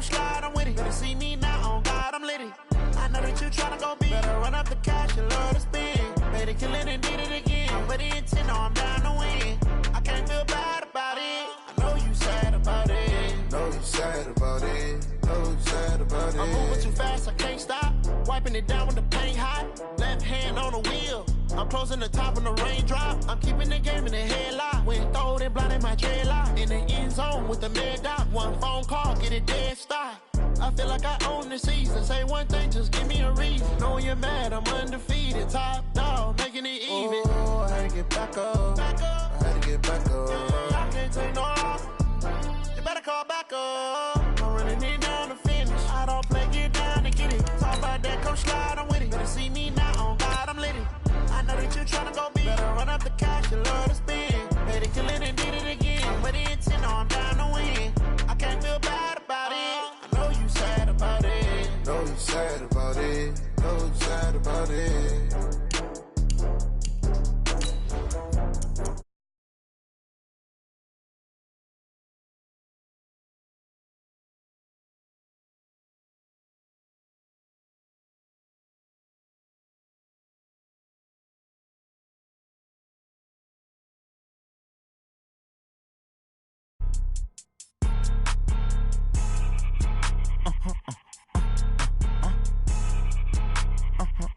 come slide, I'm with it. Better see me now, on God, I'm litty. I know that you tryna go big. Better run up the cash, you love to spend. Better kill it and did it again. I'm with the intent, no, I'm down to win. I can't feel bad about it. I know you sad about it. Know you sad about it. Know you sad about it. I'm moving too fast, I can't stop. Wiping it down with the paint hot. Left hand on the wheel. I'm closing the top on the raindrop. I'm keeping the game in the headlock. When throwed and blinded my dreadlock. In the end zone with the mid dot. One phone call, get it dead stop. I feel like I own the season. Say one thing, just give me a reason. Knowing you're mad, I'm undefeated. Top dog, making it even. Oh, I had to get back up. I had to get back up. I can't take no off. You better call back up. I'm running it down to finish. I don't play, get down to get it. Talk about that, come slide, I'm with it. Better see me now, on God, I'm litty. I know that you tryna go big. Better run up the cash, you love to spend. Better kill it and did it again. I'm with the intent, no, I'm down to win. I can't feel bad about it. I know you sad about it. Know you sad about it. Know you sad about it.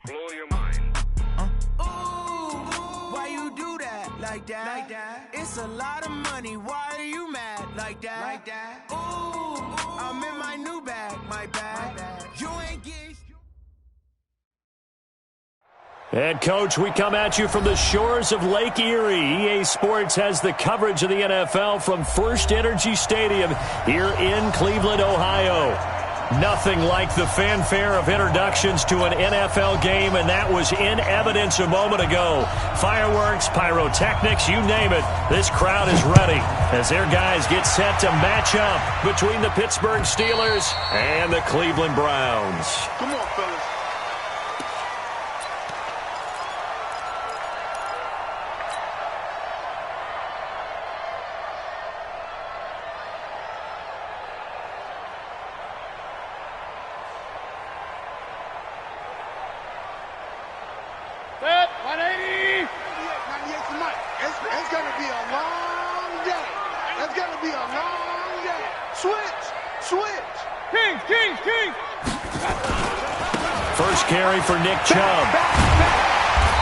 Blow your mind. Why you do that? Like that? It's a lot of money. Why are you mad? Like that? Ooh, I'm in my new bag. My bag. You ain't getting. Head coach, we come at you from the shores of Lake Erie. EA Sports has the coverage of the NFL from First Energy Stadium here in Cleveland, Ohio. Nothing like the fanfare of introductions to an NFL game, and that was in evidence a moment ago. Fireworks, pyrotechnics, you name it. This crowd is ready as their guys get set to match up between the Pittsburgh Steelers and the Cleveland Browns. Come on, fellas. Set, 180. 98 tonight. It's going to be a long day. It's going to be a long day. Switch. King. First carry for Nick Chubb.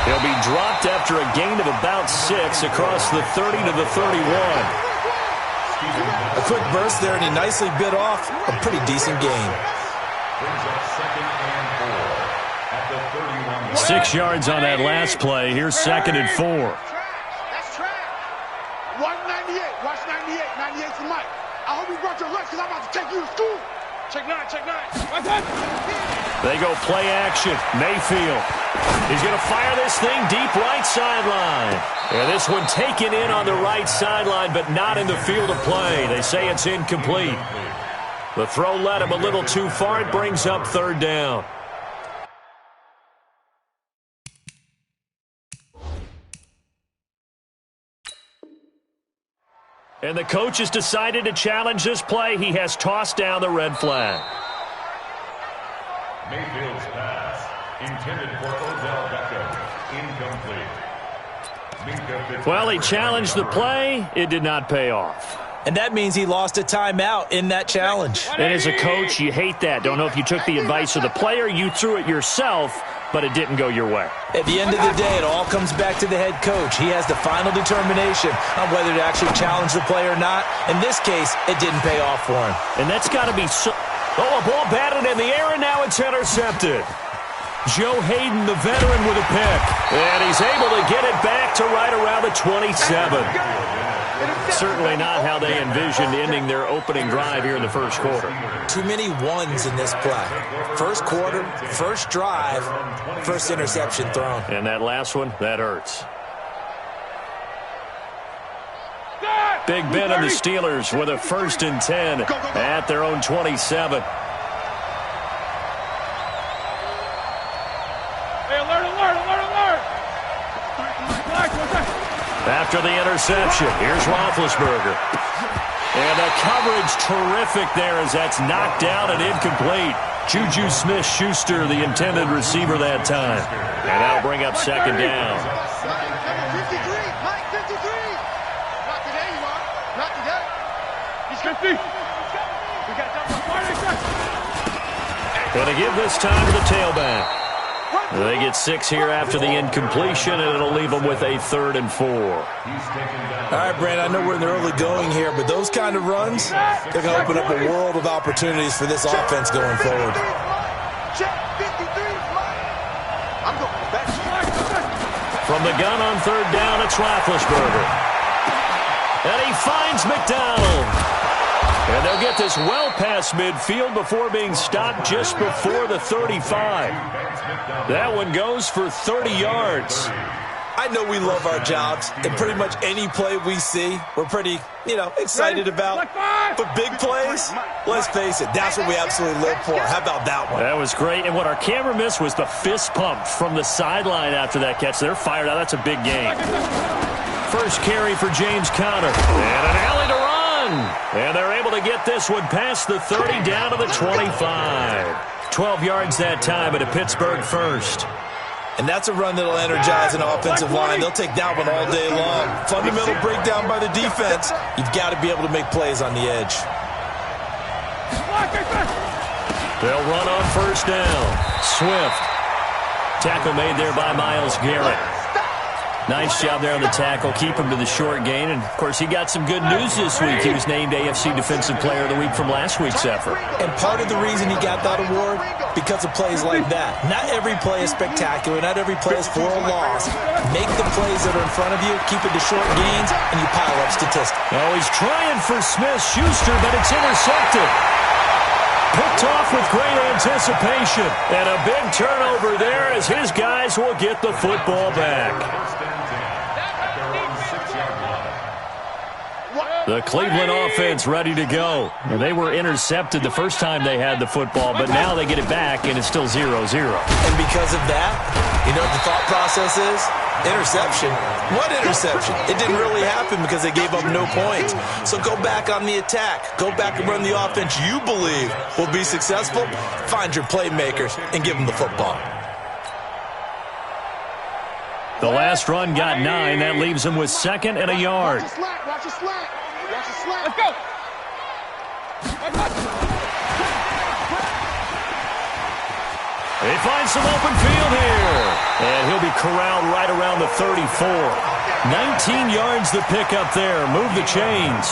He'll be dropped after a gain of about 6 across the 30 to the 31. A quick burst there, and he nicely bit off a pretty decent gain. 6 yards on that last play. Here's 2nd and 4. That's track. 198. Watch 98. 98 tonight. I hope you brought your lunch because I'm about to take you to school. Check 9. Right there. They go play action. Mayfield. He's going to fire this thing deep right sideline. Yeah, this one taken in on the right sideline, but not in the field of play. They say it's incomplete. The throw led him a little too far. It brings up 3rd down. And the coach has decided to challenge this play. He has tossed down the red flag. Mayfield's pass, intended for Odell Beckham, incomplete. Well, he challenged the play. It did not pay off. And that means he lost a timeout in that challenge. And as a coach, you hate that. Don't know if you took the advice of the player, you threw it yourself, but it didn't go your way. At the end of the day, it all comes back to the head coach. He has the final determination on whether to actually challenge the play or not. In this case, it didn't pay off for him. And that's got to be so... Oh, a ball batted in the air, and now it's intercepted. Joe Hayden, the veteran, with a pick. And he's able to get it back to right around the 27. Certainly not how they envisioned ending their opening drive here in the first quarter. Too many ones in this play. First quarter, first drive, first interception thrown. And that last one, that hurts. Big Ben and the Steelers with a 1st and 10 at their own 27. Hey, alert. After the interception, here's Roethlisberger. And the coverage terrific there as that's knocked down and incomplete. Juju Smith-Schuster, the intended receiver that time. And that'll bring up second down. Mike 53. Mike 53. Not today, you are. Not today. He's 50. We got that one. Gonna give this time to the tailback. They get 6 here after the incompletion, and it'll leave them with a 3rd and 4. All right, Brandon, I know we're in the early going here, but those kind of runs, they're going to open up a world of opportunities for this offense going forward. Check 53. I'm going back. From the gun on 3rd down, it's Roethlisberger. And he finds McDonald. And they'll get this well past midfield before being stopped just before the 35. That one goes for 30 yards. I know we love our jobs, and pretty much any play we see, we're pretty, excited about. But big plays, let's face it, that's what we absolutely live for. How about that one? That was great. And what our camera missed was the fist pump from the sideline after that catch. They're fired out. That's a big game. First carry for James Conner. And an alley to run. And they're able to get this one past the 30 down to the 25. 12 yards that time at a Pittsburgh first. And that's a run that'll energize an offensive line. They'll take that one all day long. Fundamental breakdown by the defense. You've got to be able to make plays on the edge. They'll run on 1st down. Swift. Tackle made there by Myles Garrett. Nice job there on the tackle. Keep him to the short gain. And, of course, he got some good news this week. He was named AFC Defensive Player of the Week from last week's effort. And part of the reason he got that award, because of plays like that. Not every play is spectacular. Not every play is for a loss. Make the plays that are in front of you, keep it to short gains, and you pile up statistics. Oh, he's trying for Smith-Schuster, but it's intercepted. Picked off with great anticipation. And a big turnover there as his guys will get the football back. The Cleveland offense ready to go. And they were intercepted the first time they had the football, but now they get it back, and it's still 0-0. And because of that, you know what the thought process is? Interception. What interception? It didn't really happen because they gave up no points. So go back on the attack. Go back and run the offense you believe will be successful. Find your playmakers and give them the football. The last run got 9. That leaves them with 2nd and a yard. Watch your slack. Watch your slack. Let's go. They find some open field here. And he'll be corralled right around the 34. 19 yards to pick up there. Move the chains.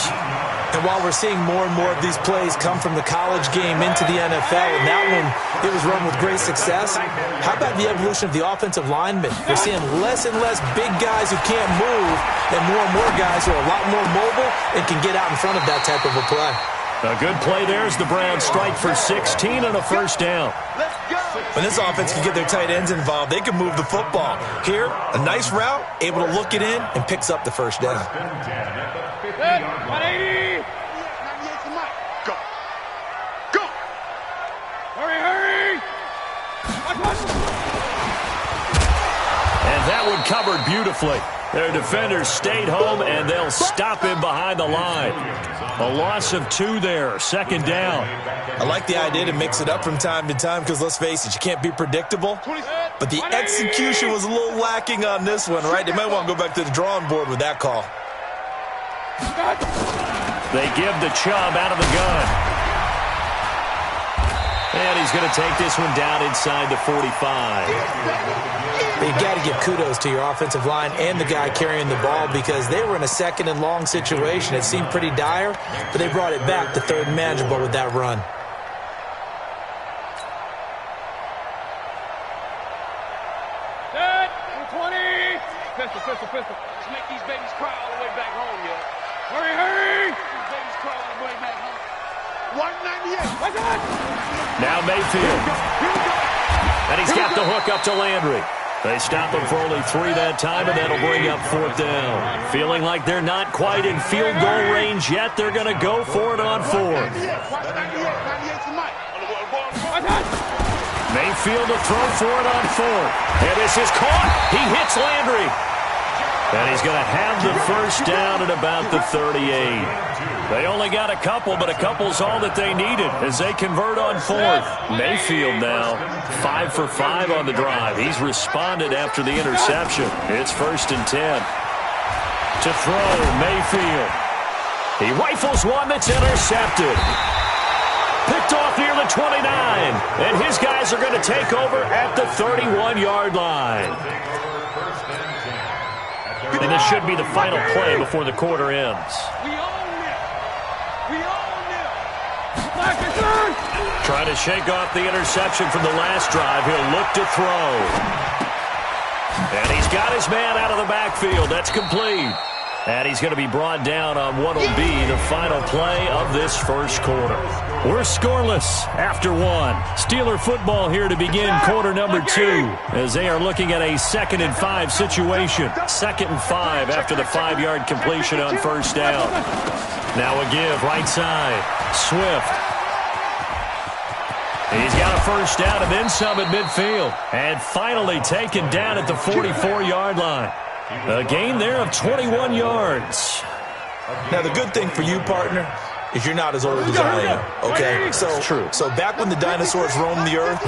And while we're seeing more and more of these plays come from the college game into the NFL, and that one, it was run with great success, how about the evolution of the offensive linemen? We're seeing less and less big guys who can't move and more guys who are a lot more mobile and can get out in front of that type of a play. A good play there as the Browns strike for 16 on a 1st down. When this offense can get their tight ends involved, they can move the football. Here, a nice route, able to look it in, and picks up the 1st down. 180. 98 to Mike. Go. Go. Hurry. And that one covered beautifully. Their defenders stayed home, and they'll stop him behind the line. A loss of 2 there, 2nd down. I like the idea to mix it up from time to time because, let's face it, you can't be predictable. But the execution was a little lacking on this one, right? They might want to go back to the drawing board with that call. They give the Chubb out of the gun. And he's going to take this one down inside the 45. You got to give kudos to your offensive line and the guy carrying the ball because they were in a 2nd and long situation. It seemed pretty dire, but they brought it back to 3rd and manageable with that run. Set. 20. Pistol. Let's make these babies cry all the way back home, yo. Hurry. These babies cry all the way back home. 198. What's that? Now Mayfield. And he's got the hook up to Landry. They stop him for only 3 that time, and that'll bring up 4th down. Feeling like they're not quite in field goal range yet, they're going to go for it on 4. 98 to Mike. Mayfield to throw for it on 4. And this is caught. He hits Landry. And he's going to have the first down at about the 38. They only got a couple, but a couple's all that they needed as they convert on fourth. Mayfield now 5 for 5 on the drive. He's responded after the interception. It's 1st and 10. To throw, Mayfield. He rifles one that's intercepted. Picked off near the 29. And his guys are going to take over at the 31-yard line. And this should be the final play before the quarter ends. We own it. We own it. Trying to shake off the interception from the last drive. He'll look to throw. And he's got his man out of the backfield. That's complete. And he's going to be brought down on what will be the final play of this first quarter. We're scoreless after one. Steeler football here to begin quarter number 2 as they are looking at a 2nd and 5 situation. 2nd and 5 after the 5-yard completion on first down. Now a give right side. Swift. He's got a first down and then some at midfield. And finally taken down at the 44-yard line. A gain there of 21 yards. Now, the good thing for you, partner, is you're not as old as I am, okay? So back when the dinosaurs roamed the earth,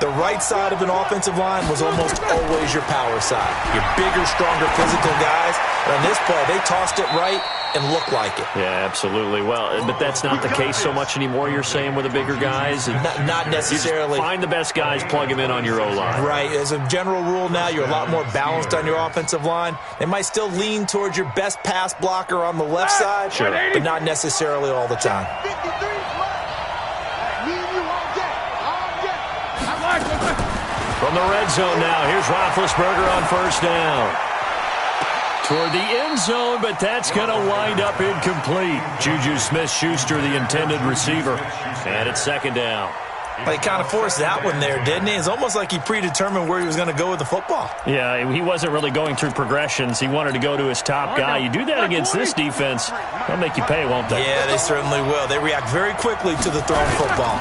the right side of an offensive line was almost always your power side. Your bigger, stronger, physical guys. And on this play, they tossed it right and looked like it. Yeah, absolutely. Well, but that's not the case so much anymore, you're saying, with the bigger guys? Not necessarily. You just find the best guys, plug them in on your O-line. Right. As a general rule now, you're a lot more balanced on your offensive line. They might still lean towards your best pass blocker on the left side, sure, but not necessarily all the time. From the red zone now, here's Roethlisberger on first down. Toward the end zone, but that's going to wind up incomplete. Juju Smith-Schuster, the intended receiver. And it's 2nd down. Well, he kind of forced that one there, didn't he? It's almost like he predetermined where he was going to go with the football. Yeah, he wasn't really going through progressions. He wanted to go to his top guy. You do that against this defense, they'll make you pay, won't they? Yeah, they certainly will. They react very quickly to the thrown football.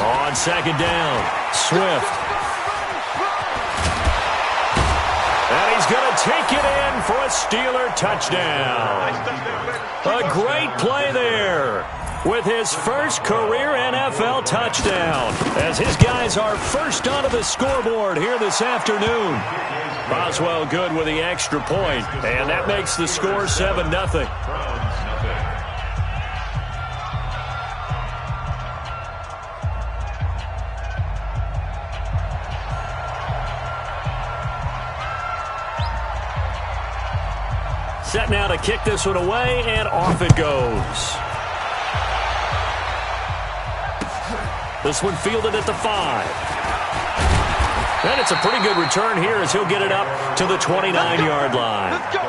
On 2nd down, Swift. And he's going to take it in for a Steeler touchdown. A great play there with his first career NFL touchdown as his guys are first onto the scoreboard here this afternoon. Boswell good with the extra point, and that makes the score 7-0. Set now to kick this one away, and off it goes. This one fielded at the 5. And it's a pretty good return here as he'll get it up to the 29-yard line. Let's go.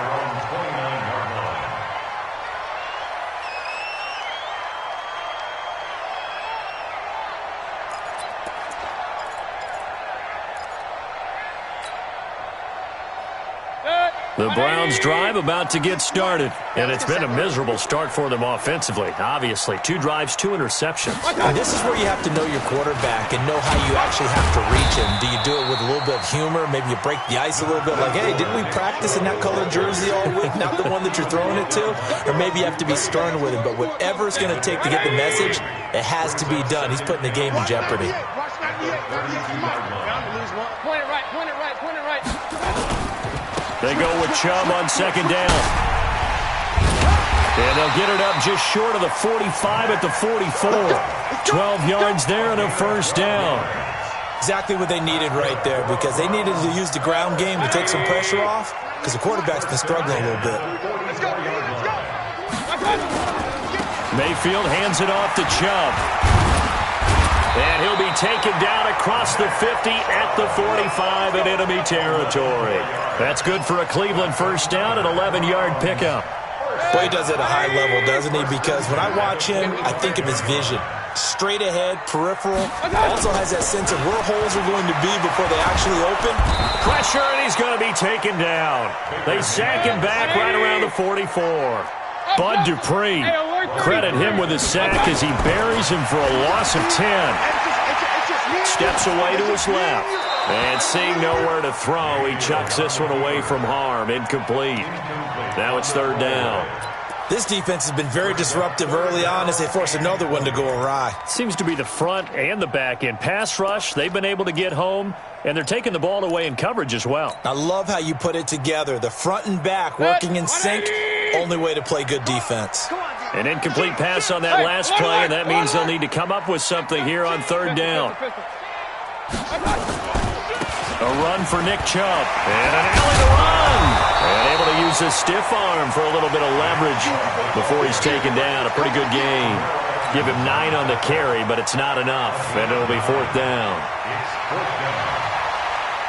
The Browns drive about to get started, and it's been a miserable start for them offensively. Obviously, 2 drives, 2 interceptions. Now, this is where you have to know your quarterback and know how you actually have to reach him. Do you do it with a little bit of humor? Maybe you break the ice a little bit, like, hey, didn't we practice in that colored jersey all week, not the one that you're throwing it to? Or maybe you have to be stern with him, but whatever it's going to take to get the message, it has to be done. He's putting the game in jeopardy. Point it right, point it right, point it right. They go with Chubb on 2nd down. And they'll get it up just short of the 45 at the 44. 12 yards there and a first down. Exactly what they needed right there, because they needed to use the ground game to take some pressure off, because the quarterback's been struggling a little bit. Mayfield hands it off to Chubb. And he'll be taken down across the 50 at the 45 in enemy territory. That's good for a Cleveland first down, an 11-yard pickup. Boy, he does it at a high level, doesn't he? Because when I watch him, I think of his vision. Straight ahead, peripheral. Also has that sense of where holes are going to be before they actually open. Pressure, and he's going to be taken down. They sack him back right around the 44. Bud Dupree, credit him with a sack as he buries him for a loss of 10. Steps away to his left. And seeing nowhere to throw, he chucks this one away from harm. Incomplete. Now it's third down. This defense has been very disruptive early on as they force another one to go awry. Seems to be the front and the back end. Pass rush, they've been able to get home, and they're taking the ball away in coverage as well. I love how you put it together. The front and back working in sync. Only way to play good defense. An incomplete pass on that last play, and that means they'll need to come up with something here on third down. A run for Nick Chubb. And an alley to run. And able to use his stiff arm for a little bit of leverage before he's taken down. A pretty good game. Give him 9 on the carry, but it's not enough. And it'll be fourth down.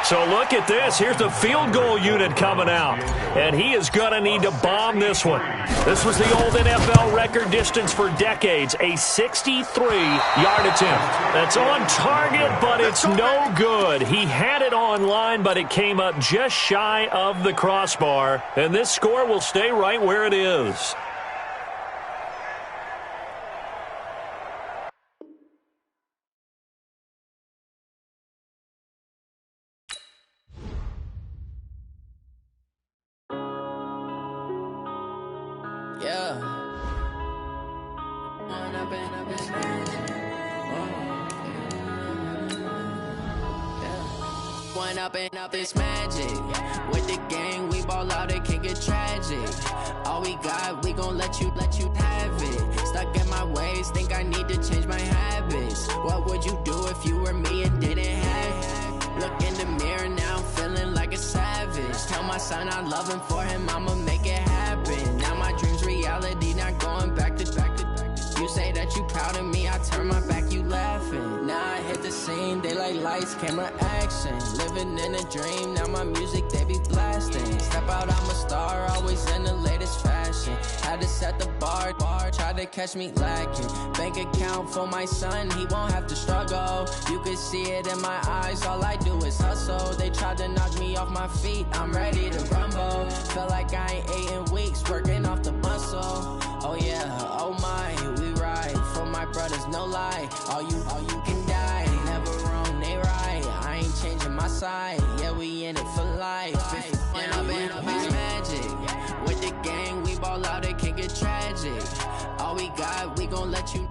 So look at this. Here's the field goal unit coming out. And he is going to need to bomb this one. This was the old NFL record distance for decades, a 63-yard attempt. That's on target, but it's no good. He had it online, but it came up just shy of the crossbar. And this score will stay right where it is. Up this magic with the gang, we ball out, it can get tragic. All we got, we gon' let you have it. Stuck in my ways, think I need to change my habits. What would you do if you were me and didn't have it? Look in the mirror now, I'm feeling like a savage. Tell my son I love him, for him I'ma make it happen. Now my dreams reality, not going back to back. You say that you proud of me, I turn my back, you laughing. Now I hit the scene, they like lights, camera, action. Living in a dream, now my music, they be blasting. Step out, I'm a star, always in the latest fashion. Had to set the bar, try to catch me lacking. Bank account for my son, he won't have to struggle. You could see it in my eyes, all I do is hustle. They tried to knock me off my feet, I'm ready to rumble. Feel like I ain't ate in weeks, working off the muscle. Oh yeah, oh my, we ride for my brothers, no lie. All you can die, never wrong, they right. I ain't changing my side, yeah, we in it for life. When I've been up is magic. With the gang, we ball out, it can get tragic. All we got, we gon' let you.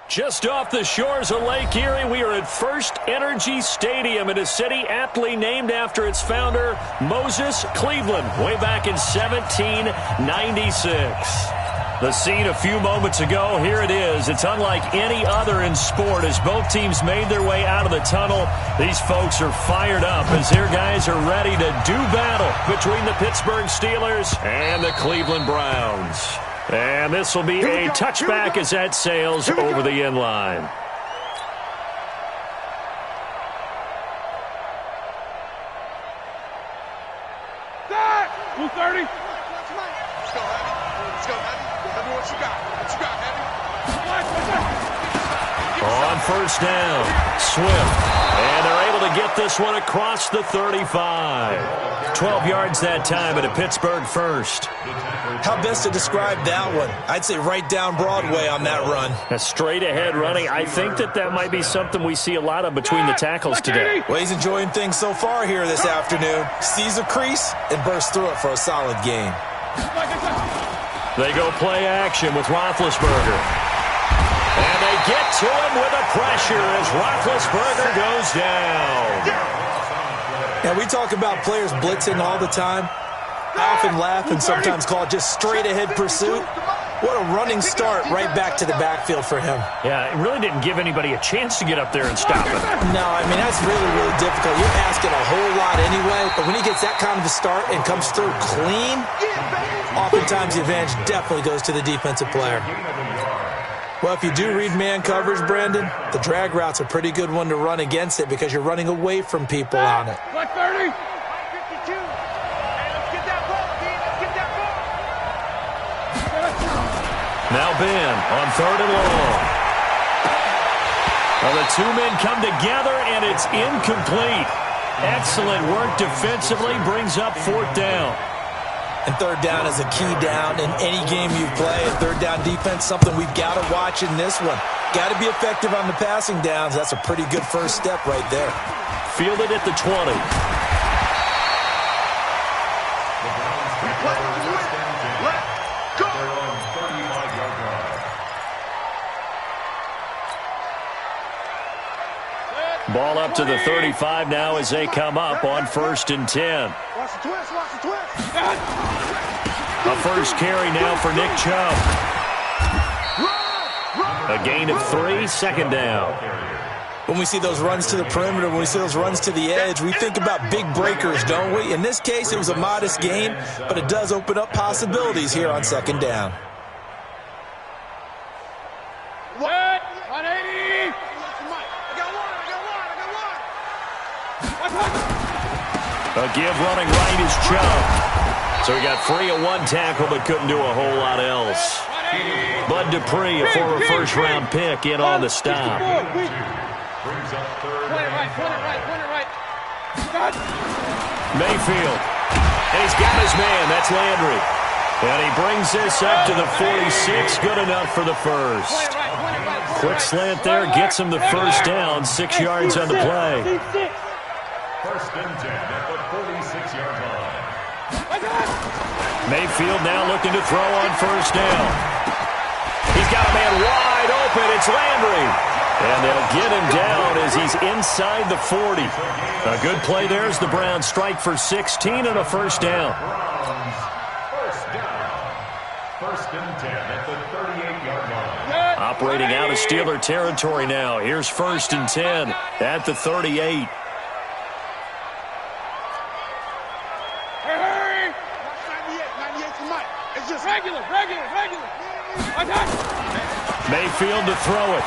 Just off the shores of Lake Erie, we are at First Energy Stadium in a city aptly named after its founder, Moses Cleveland, way back in 1796. The scene a few moments ago, here it is. It's unlike any other in sport as both teams made their way out of the tunnel. These folks are fired up as their guys are ready to do battle between the Pittsburgh Steelers and the Cleveland Browns. And this will be a touchback as that sails over the end line. That! 230. Let's go, Heavy. Let's go, Heavy. Tell me what you got. What you got, Heavy? On first down, Swift. And they're able to get this one across the 35. 12 yards that time at a Pittsburgh first. How best to describe that one? I'd say right down Broadway on that run. A straight ahead running. I think that might be something we see a lot of between the tackles today. Well, he's enjoying things so far here this afternoon. Sees a crease and bursts through it for a solid game. They go play action with Roethlisberger. And they get to him with a pressure as Roethlisberger goes down. Yeah, we talk about players blitzing all the time. I often laugh and sometimes call it just straight-ahead pursuit. What a running start right back to the backfield for him. Yeah, it really didn't give anybody a chance to get up there and stop it. No, I mean, that's really, really difficult. You're asking a whole lot anyway, but when he gets that kind of a start and comes through clean, oftentimes the advantage definitely goes to the defensive player. Well, if you do read man coverage, Brandon, the drag route's a pretty good one to run against it because you're running away from people on it. 30. Now Ben on third and long. Well, the two men come together, and it's incomplete. Excellent work defensively, brings up fourth down. And third down is a key down in any game you play. And third down defense, something we've got to watch in this one. Got to be effective on the passing downs. That's a pretty good first step right there. Fielded at the 20. Ball up to the 35 now as they come up on 1st and 10. Watch the twist, watch the twist. A first carry now for Nick Chubb. A gain of 3, second down. When we see those runs to the perimeter, when we see those runs to the edge, we think about big breakers, don't we? In this case, it was a modest gain, but it does open up possibilities here on 2nd down. What? 180. A give running right is Chubb. So he got free of 1 tackle but couldn't do a whole lot else. Bud Dupree, a former first-round pick, in on the stop. Mayfield. And he's got his man. That's Landry. And he brings this up to the 46. Good enough for the first. Quick slant there. Gets him the first down. 6 yards on the play. 1st and 10 at the 46-yard line. Mayfield now looking to throw on 1st down. He's got a man wide open. It's Landry. And they'll get him down as he's inside the 40. A good play there as the Browns strike for 16 and a first down. First down. 1st and 10 at the 38-yard line. Operating out of Steeler territory now. Here's 1st and 10 at the 38. Regular. Mayfield to throw it.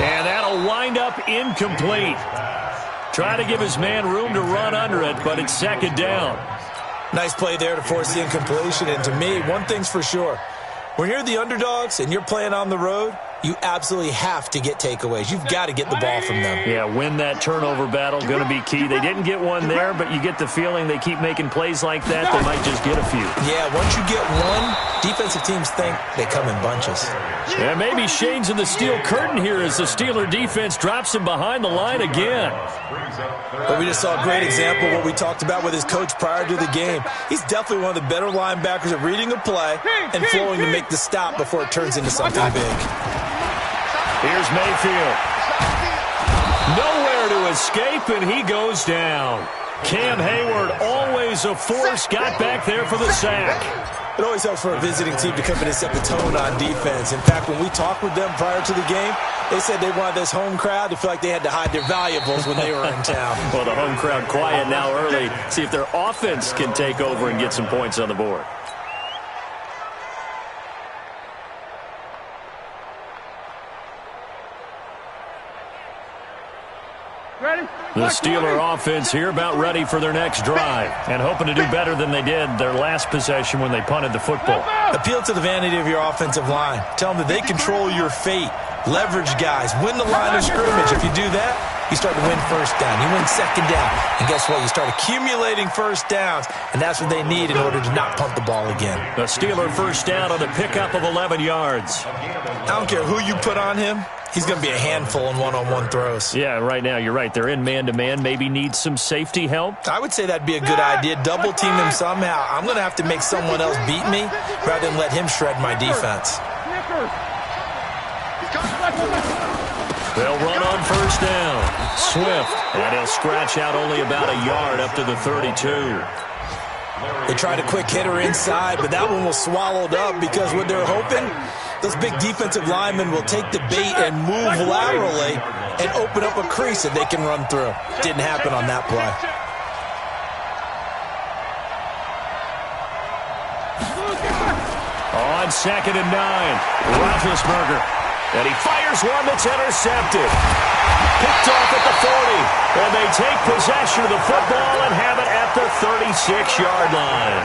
And that'll wind up incomplete. Try to give his man room to run under it, but it's 2nd down. Nice play there to force the incompletion. And to me, one thing's for sure. When you're the underdogs and you're playing on the road, you absolutely have to get takeaways. You've got to get the ball from them. Yeah, win that turnover battle, going to be key. They didn't get one there, but you get the feeling they keep making plays like that, they might just get a few. Yeah, once you get one, defensive teams think they come in bunches. Yeah, maybe shades of the steel curtain here as the Steeler defense drops him behind the line again. But we just saw a great example of what we talked about with his coach prior to the game. He's definitely one of the better linebackers at reading a play and flowing to make the stop before it turns into something big. Here's Mayfield. Nowhere to escape, and he goes down. Cam Hayward, always a force, got back there for the sack. It always helps for a visiting team to come in and set the tone on defense. In fact, when we talked with them prior to the game, they said they wanted this home crowd to feel like they had to hide their valuables when they were in town. Well, the home crowd quiet now early. See if their offense can take over and get some points on the board. The Steeler offense here about ready for their next drive and hoping to do better than they did their last possession when they punted the football. Appeal to the vanity of your offensive line. Tell them that they control your fate. Leverage guys. Win the line of scrimmage. If you do that, you start to win 1st down. You win 2nd down. And guess what? You start accumulating 1st downs, and that's what they need in order to not punt the ball again. The Steeler 1st down on the pickup of 11 yards. I don't care who you put on him. He's going to be a handful in one-on-one throws. Yeah, right now, you're right. They're in man-to-man. Maybe need some safety help. I would say that'd be a good idea. Double-team him somehow. I'm going to have to make someone else beat me rather than let him shred my defense. They'll run on 1st down. Swift, and he'll scratch out only about a yard up to the 32. They tried a quick hitter inside, but that one was swallowed up because what they're hoping, those big defensive linemen will take the bait and move laterally and open up a crease that they can run through. Didn't happen on that play. On 2nd and 9, Roethlisberger. And he fires one that's intercepted. Picked off at the 40. And they take possession of the football and have it at the 36-yard line.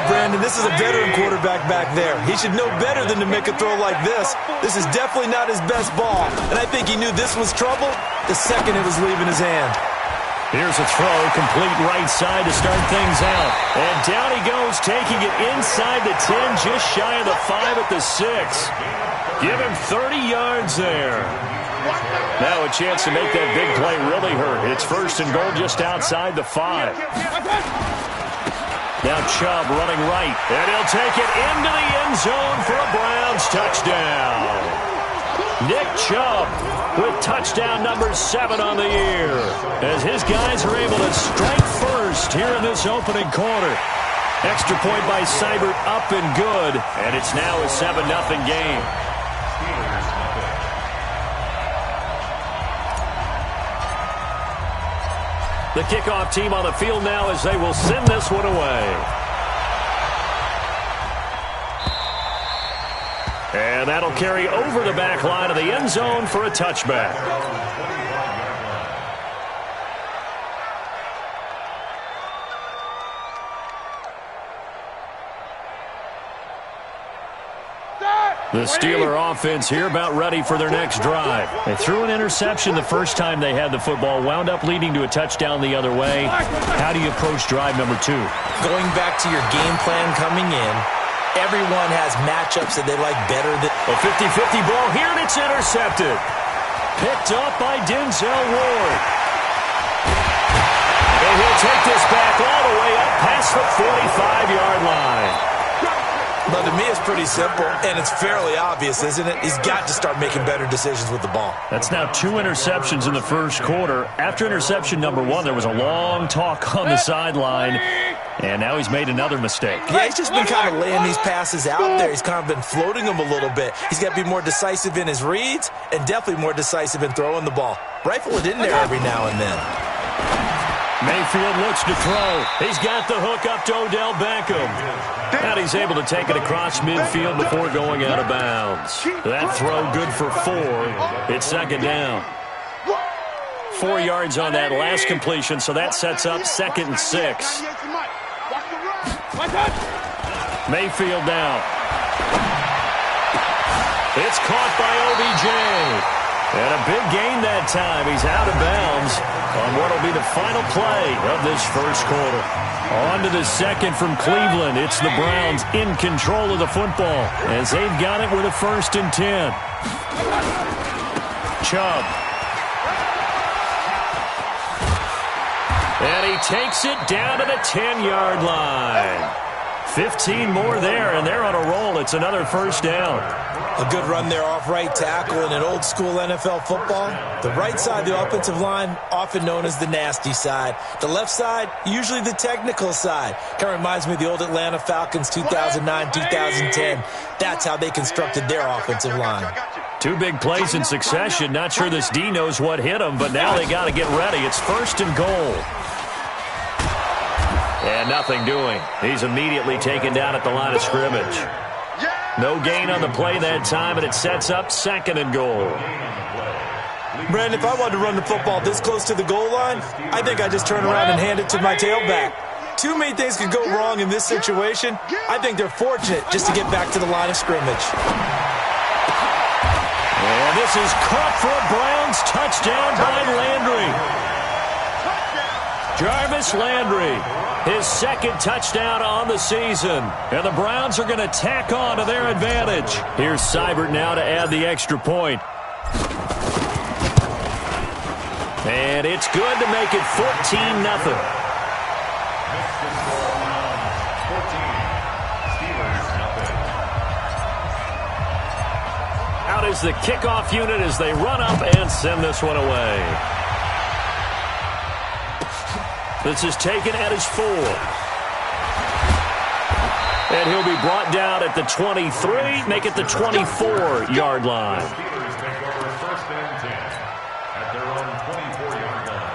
Brandon, this is a veteran quarterback back there. He should know better than to make a throw like this. This is definitely not his best ball. And I think he knew this was trouble the second it was leaving his hand. Here's a throw, complete right side to start things out. And down he goes, taking it inside the 10, just shy of the 5 at the 6. Give him 30 yards there. Now a chance to make that big play really hurt. It's first and goal just outside the 5. Now Chubb running right, and he'll take it into the end zone for a Browns touchdown. Nick Chubb with touchdown number 7 on the year, as his guys are able to strike first here in this opening quarter. Extra point by Seibert up and good, and it's now a 7-0 game. The kickoff team on the field now as they will send this one away. And that'll carry over the back line of the end zone for a touchback. The Steeler offense here about ready for their next drive. They threw an interception the first time they had the football, wound up leading to a touchdown the other way. How do you approach drive number 2? Going back to your game plan coming in, everyone has matchups that they like better than... A 50-50 ball here, and it's intercepted. Picked up by Denzel Ward. And he'll take this back all the way up past the 45-yard line. But to me, it's pretty simple, and it's fairly obvious, isn't it? He's got to start making better decisions with the ball. That's now 2 interceptions in the first quarter. After interception number 1, there was a long talk on the sideline, and now he's made another mistake. Yeah, he's just been kind of laying these passes out there. He's kind of been floating them a little bit. He's got to be more decisive in his reads and definitely more decisive in throwing the ball. Rifle it in there every now and then. Mayfield looks to throw. He's got the hook up to Odell Beckham. And he's able to take it across midfield before going out of bounds. That throw good for 4. It's second down. 4 yards on that last completion, so that sets up 2nd and 6. Mayfield now. It's caught by OBJ. And a big gain that time. He's out of bounds on what will be the final play of this first quarter. On to the second from Cleveland. It's the Browns in control of the football as they've got it with a 1st and 10. Chubb. And he takes it down to the 10-yard line. 15 more there, and they're on a roll. It's another first down. A good run there off right tackle in an old-school NFL football. The right side of the offensive line, often known as the nasty side. The left side, usually the technical side. Kind of reminds me of the old Atlanta Falcons 2009, 2010. That's how they constructed their offensive line. 2 big plays in succession. Not sure this D knows what hit him, but now they got to get ready. It's 1st and goal. And nothing doing. He's immediately taken down at the line of scrimmage. No gain on the play that time, and it sets up 2nd and goal. Brandon, if I wanted to run the football this close to the goal line, I think I'd just turn around and hand it to my tailback. Too many things could go wrong in this situation. I think they're fortunate just to get back to the line of scrimmage. And this is caught for a Browns touchdown by Landry. Jarvis Landry, his 2nd touchdown on the season. And the Browns are going to tack on to their advantage. Here's Seibert now to add the extra point. And it's good to make it 14-0. Out is the kickoff unit as they run up and send this one away. This is taken at his 4. And he'll be brought down at the 23, make it the 24-yard line. First and 10 at their own 24-yard line.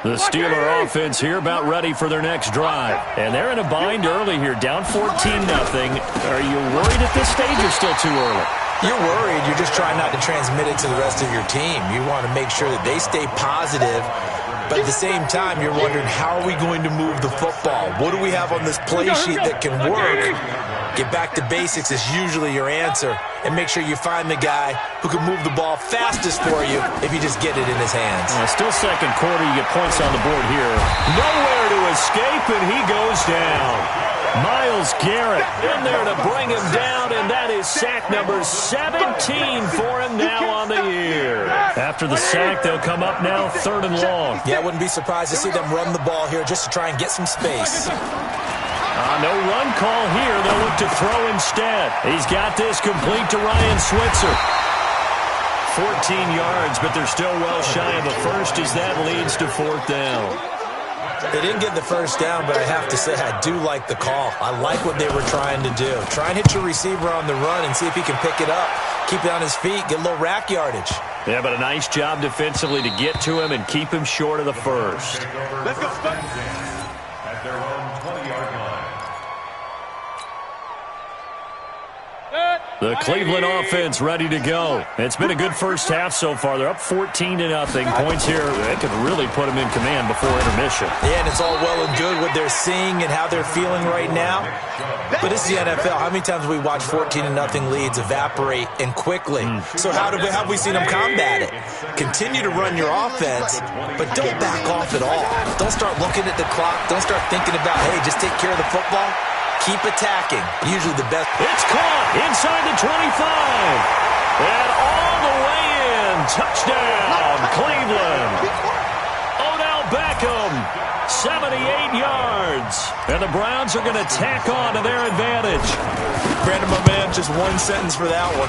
The Steeler offense here about ready for their next drive. And they're in a bind early here, down 14-0. Are you worried at this stage or still too early? You're worried. You're just trying not to transmit it to the rest of your team. You want to make sure that they stay positive But at the same time, you're wondering, how are we going to move the football? What do we have on this play sheet that can work? Get back to basics is usually your answer. And make sure you find the guy who can move the ball fastest for you if you just get it in his hands. Still second quarter, you get points on the board here. Nowhere to escape, and he goes down. Myles Garrett in there to bring him down, and that is sack number 17 for him now on the year. After the sack, they'll come up now 3rd and long. Yeah, I wouldn't be surprised to see them run the ball here just to try and get some space. No run call here. They'll look to throw instead. He's got this complete to Ryan Switzer. 14 yards, but they're still well shy of a first as that leads to 4th down. They didn't get the first down, but I have to say I do like the call. I like what they were trying to do. Try and hit your receiver on the run and see if he can pick it up. Keep it on his feet, get a little rack yardage. Yeah, but a nice job defensively to get to him and keep him short of the first. Let's go. At their own 20-yard line. The Cleveland offense ready to go. It's been a good first half so far. They're up 14-0. Points here, they could really put them in command before intermission. Yeah, and it's all well and good what they're seeing and how they're feeling right now. But this is the NFL. How many times we watch 14-0 leads evaporate and quickly? So how have we seen them combat it? Continue to run your offense, but don't back off at all. Don't start looking at the clock. Don't start thinking about, hey, just take care of the football. Keep attacking. Usually the best. It's caught inside the 25. And all the way in. Touchdown, Cleveland. Odell Beckham, 78 yards. And the Browns are going to tack on to their advantage. Brandon, my man, just one sentence for that one.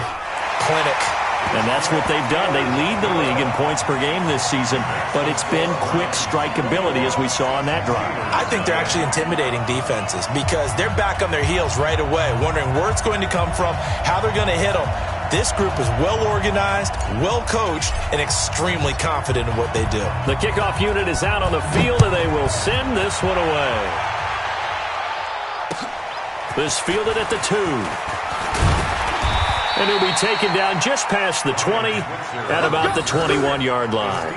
Clinic. And that's what they've done. They lead the league in points per game this season, but it's been quick strikeability as we saw on that drive. I think they're actually intimidating defenses because they're back on their heels right away, wondering where it's going to come from, how they're going to hit them. This group is well organized, well coached, and extremely confident in what they do. The kickoff unit is out on the field, and they will send this one away. This fielded at the 2. And he'll be taken down just past the 20 at about the 21-yard line.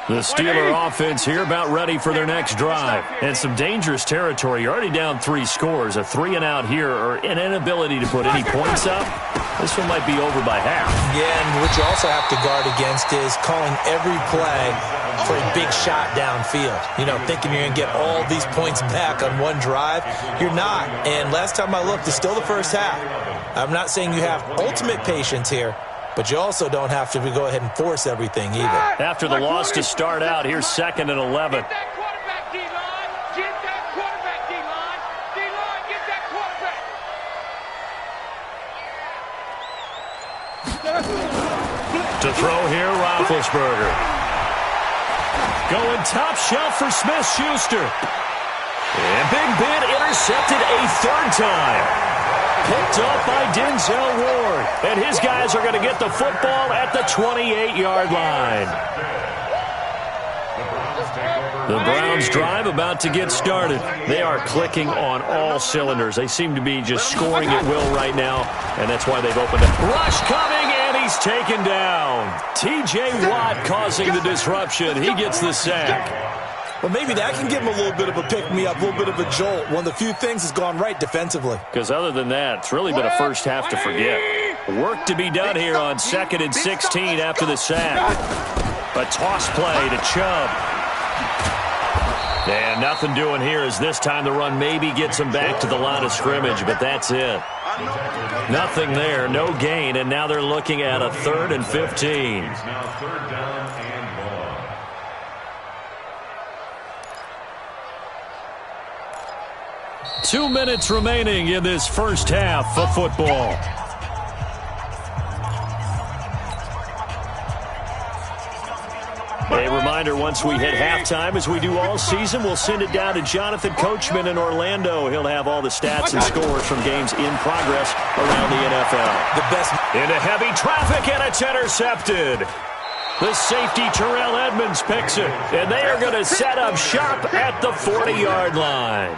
The Steeler offense here about ready for their next drive. And some dangerous territory. You're already down 3 scores. A 3-and-out here or an inability to put any points up. This one might be over by half. Yeah, and what you also have to guard against is calling every play for a big shot downfield. You know, thinking you're going to get all these points back on one drive. You're not. And last time I looked, it's still the first half. I'm not saying you have ultimate patience here, but you also don't have to go ahead and force everything either. After the loss to start out, here's 2nd and 11. Get that quarterback, D-line. Get that quarterback, D-line. D-line, get that quarterback. To throw here, Roethlisberger. Going top shelf for Smith-Schuster. And Big Ben intercepted a 3rd time. Picked up by Denzel Ward. And his guys are going to get the football at the 28-yard line. The Browns drive about to get started. They are clicking on all cylinders. They seem to be just scoring at will right now, and that's why they've opened up. Rush coming, and he's taken down. T.J. Watt causing the disruption. He gets the sack. Well, maybe that can give him a little bit of a pick-me-up, a little bit of a jolt. One of the few things has gone right defensively. Because other than that, it's really been a first half to forget. Work to be done here on 2nd and 16 after the sack. A toss play to Chubb. And nothing doing here as this time the run maybe gets him back to the line of scrimmage, but that's it. Nothing there, no gain, and now they're looking at a 3rd and 15. Now 3rd down and long. 2 minutes remaining in this first half of football. A reminder, once we hit halftime, as we do all season, we'll send it down to Jonathan Coachman in Orlando. He'll have all the stats and scores from games in progress around the NFL. The best into heavy traffic, and it's intercepted. The safety, Terrell Edmonds, picks it. And they are going to set up shop at the 40-yard line.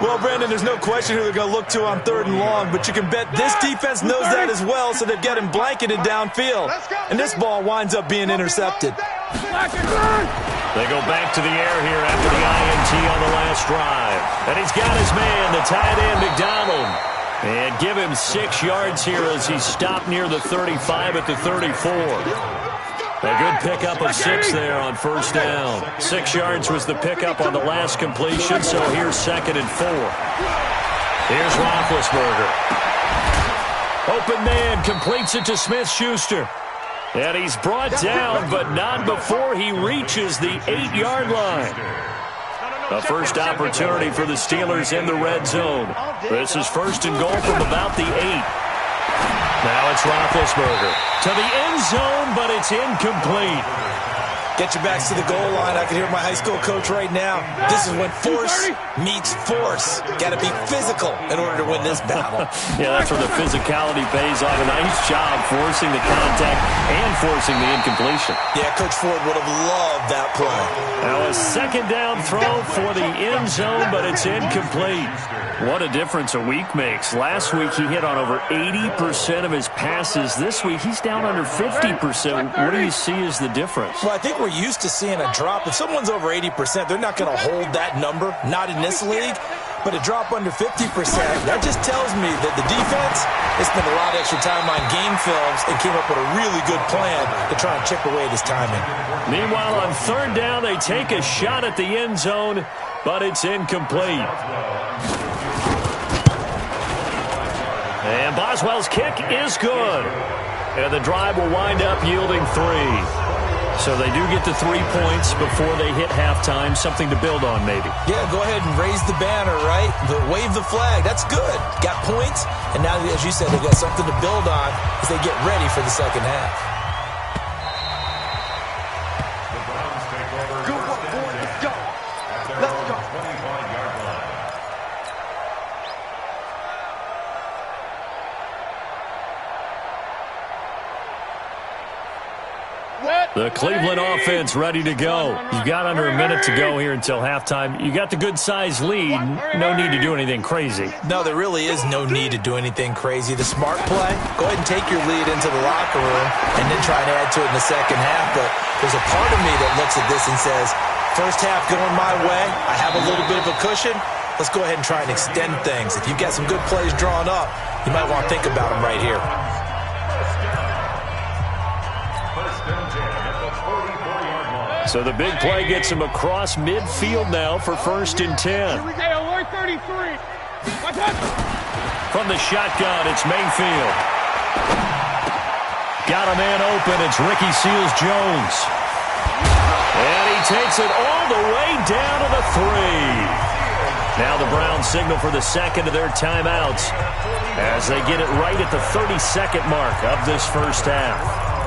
Well, Brandon, there's no question who they're going to look to on 3rd and long, but you can bet this defense knows that as well, so they've got him blanketed downfield. And this ball winds up being intercepted. They go back to the air here after the INT on the last drive. And he's got his man, the tight end, McDonald. And give him 6 yards here as he's stopped near the 35 at the 34. A good pickup of 6 there on 1st down. 6 yards was the pickup on the last completion, so here's 2nd and 4. Here's Roethlisberger. Open man, completes it to Smith-Schuster. And he's brought down, but not before he reaches the 8-yard line. A first opportunity for the Steelers in the red zone. This is 1st and goal from about the 8. Now it's Roethlisberger to the end zone, but it's incomplete. Get your backs to the goal line. I can hear my high school coach right now. This is when force meets force. Got to be physical in order to win this battle. Yeah, that's where the physicality pays off. A nice job forcing the contact and forcing the incompletion. Yeah, Coach Ford would have loved that play. Now a 2nd down throw for the end zone, but it's incomplete. What a difference a week makes. Last week he hit on over 80% of his passes. This week he's down under 50%. What do you see as the difference? Well, I think we're used to seeing a drop. If someone's over 80%, they're not going to hold that number, not in this league. But a drop under 50%, that just tells me that the defense has spent a lot of extra time on game films and came up with a really good plan to try and chip away this timing. Meanwhile, on 3rd down, they take a shot at the end zone, but it's incomplete. And Boswell's kick is good. And the drive will wind up yielding 3. So they do get the 3 points before they hit halftime, something to build on maybe. Yeah, go ahead and raise the banner, right? Wave the flag. That's good. Got points, and now, as you said, they got something to build on as they get ready for the second half. Good work, boys. Let's go. Let's go. 25-yard line. The Cleveland offense ready to go. You've got under a minute to go here until halftime. You got the good-sized lead. No need to do anything crazy. No, there really is no need to do anything crazy. The smart play, go ahead and take your lead into the locker room and then try to add to it in the second half. But there's a part of me that looks at this and says, first half going my way, I have a little bit of a cushion. Let's go ahead and try and extend things. If you've got some good plays drawn up, you might want to think about them right here. So the big play gets him across midfield now for 1st and 10. Hey, alert 33. Watch out. From the shotgun, it's Mayfield. Got a man open. It's Ricky Seals-Jones. And he takes it all the way down to the 3. Now the Browns signal for the 2nd of their timeouts as they get it right at the 32nd mark of this first half.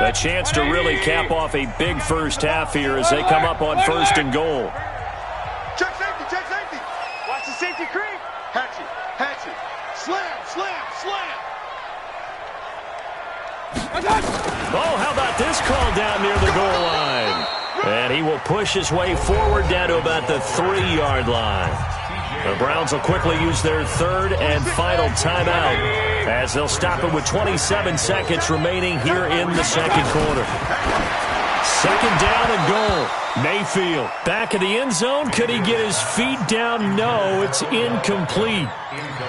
A chance to really cap off a big first half here as they come up on 1st and goal. Check safety, check safety. Watch the safety creep. Hatchet, hatchet. Slam, slam, slam. Oh, how about this call down near the goal line? And he will push his way forward down to about the 3-yard line. The Browns will quickly use their 3rd and final timeout as they'll stop it with 27 seconds remaining here in the 2nd quarter. 2nd down and goal. Mayfield back in the end zone. Could he get his feet down? No, it's incomplete.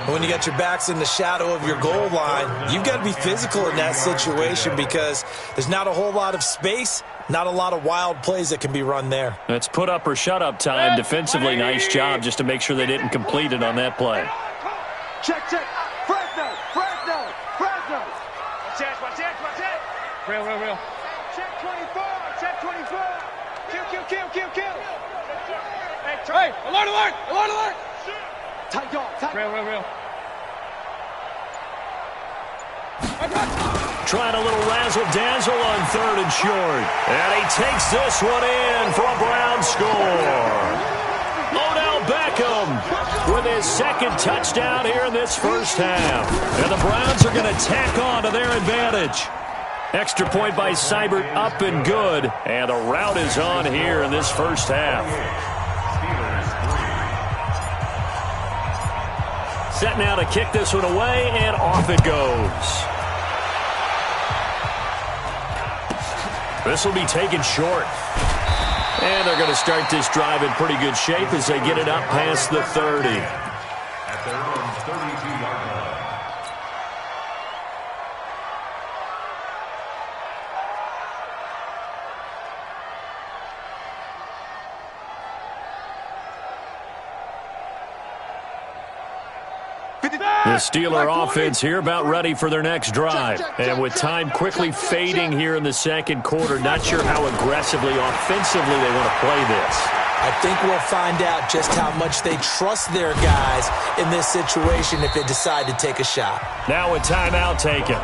When you got your backs in the shadow of your goal line, you've got to be physical in that situation because there's not a whole lot of space, not a lot of wild plays that can be run there. That's put up or shut up time. Defensively, nice job just to make sure they didn't complete it on that play. Check, check. Fresno, Fresno, Fresno. Watch it. Real. Check 24, check 24. Kill. Hey, alert. Real. Trying a little razzle-dazzle on 3rd and short. And he takes this one in for a Brown score. Odell Beckham with his second touchdown here in this first half. And the Browns are going to tack on to their advantage. Extra point by Seibert, up and good. And the rout is on here in this first half. Set now to kick this one away, and off it goes. This will be taken short. And they're going to start this drive in pretty good shape as they get it up past the 30. At their own 32-yard line. The Steeler offense here about ready for their next drive. And with time quickly fading here in the second quarter, not sure how aggressively, offensively they want to play this. I think we'll find out just how much they trust their guys in this situation if they decide to take a shot. Now a timeout taken.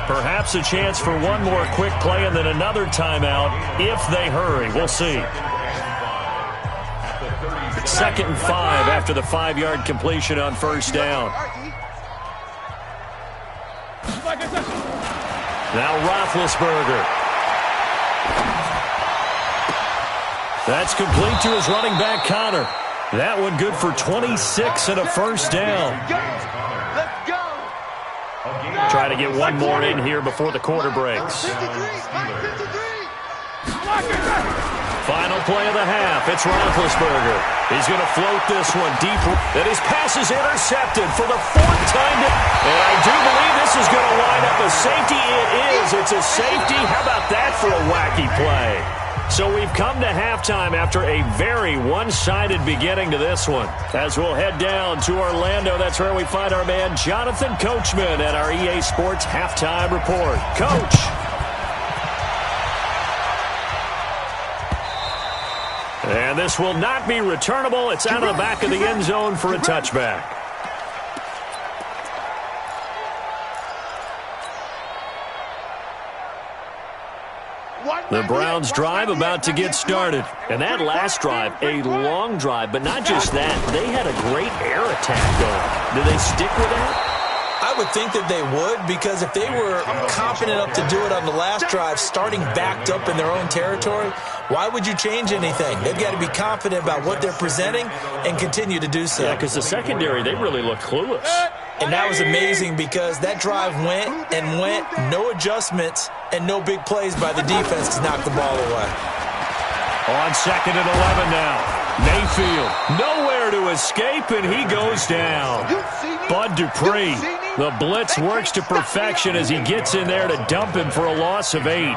Perhaps a chance for one more quick play and then another timeout if they hurry. We'll see. 2nd and 5 after the 5-yard completion on first down. Now Roethlisberger. That's complete to his running back, Connor. That one good for 26 and a first down. Try to get one more in here before the quarter breaks. Final play of the half. It's Roethlisberger. He's going to float this one deep. And his pass is intercepted for the 4th time. And I do believe this is going to line up a safety. It is. It's a safety. How about that for a wacky play? So we've come to halftime after a very one-sided beginning to this one. As we'll head down to Orlando, that's where we find our man Jonathan Coachman at our EA Sports Halftime Report. Coach. And this will not be returnable. It's out of the back of the end zone for a touchback. The Browns drive about to get started. And that last drive, a long drive, but not just that. They had a great air attack going. Do they stick with that? I would think that they would, because if they were confident enough to do it on the last drive, starting backed up in their own territory, why would you change anything? They've got to be confident about what they're presenting and continue to do so. Yeah, because the secondary, they really look clueless. And that was amazing because that drive went and went, no adjustments, and no big plays by the defense to knock the ball away. On 2nd and 11 now. Mayfield, nowhere to escape, and he goes down. Bud Dupree, the blitz works to perfection as he gets in there to dump him for a loss of 8.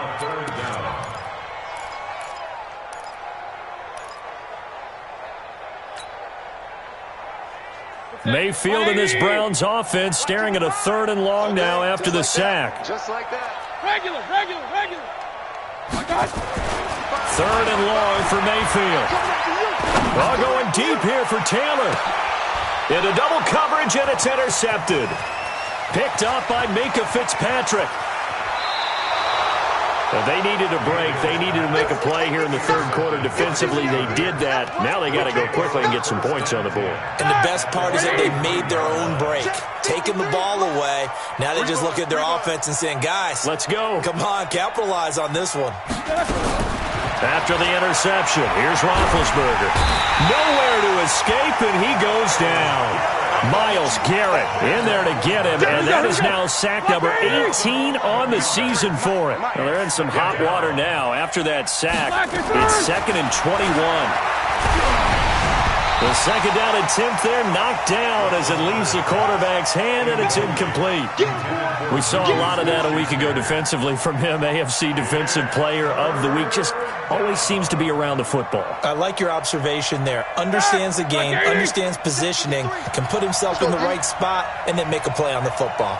Mayfield and this Browns offense staring at a 3rd and long now after the sack. Just like that. Regular. 3rd and long for Mayfield. Well, going deep here for Taylor. Into double coverage, and it's intercepted. Picked up by Minka Fitzpatrick. Well, they needed a break. They needed to make a play here in the 3rd quarter. Defensively, they did that. Now they got to go quickly and get some points on the board. And the best part is that they made their own break. Taking the ball away. Now they just look at their offense and saying, guys, let's go. Come on, capitalize on this one. After the interception, here's Roethlisberger. Nowhere to escape, and he goes down. Myles Garrett in there to get him, and that is now sack number 18 on the season for him. Well, they're in some hot water now. After that sack, it's 2nd and 21. The second down attempt there knocked down as it leaves the quarterback's hand, and it's incomplete. We saw a lot of that a week ago defensively from him. AFC Defensive Player of the Week. Just always seems to be around the football. I like your observation there. Understands the game, understands positioning, can put himself in the right spot, and then make a play on the football.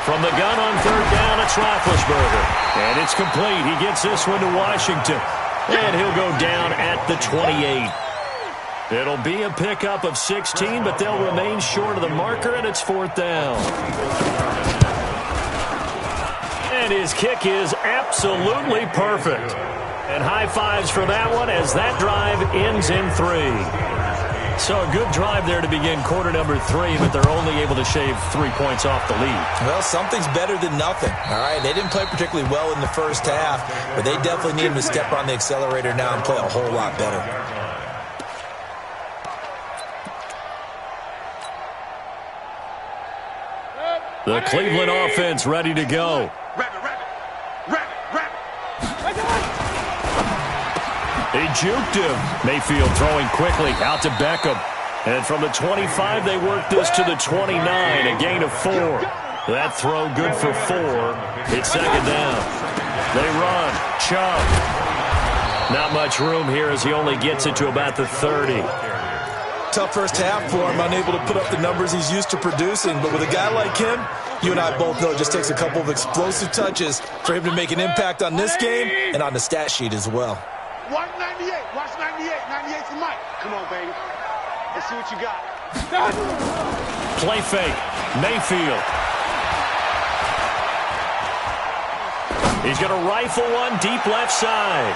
From the gun on 3rd down, it's Roethlisberger. And it's complete. He gets this one to Washington. And he'll go down at the 28. It'll be a pickup of 16, but they'll remain short of the marker, and it's 4th down. And his kick is absolutely perfect. And high fives for that one as that drive ends in 3. So a good drive there to begin quarter number 3, but they're only able to shave 3 points off the lead. Well, something's better than nothing. All right, they didn't play particularly well in the first half, but they definitely need him to step on the accelerator now and play a whole lot better. The Cleveland offense ready to go. They juked him. Mayfield throwing quickly out to Beckham. And from the 25, they work this to the 29, a gain of 4. That throw good for 4. It's 2nd down. They run. Chubb. Not much room here as he only gets it to about the 30. Tough first half for him, unable to put up the numbers he's used to producing. But with a guy like him, you and I both know it just takes a couple of explosive touches for him to make an impact on this game and on the stat sheet as well. 198. Watch 98. 98 for Mike. Come on, baby. Let's see what you got. Play fake. Mayfield. He's going to rifle one deep left side.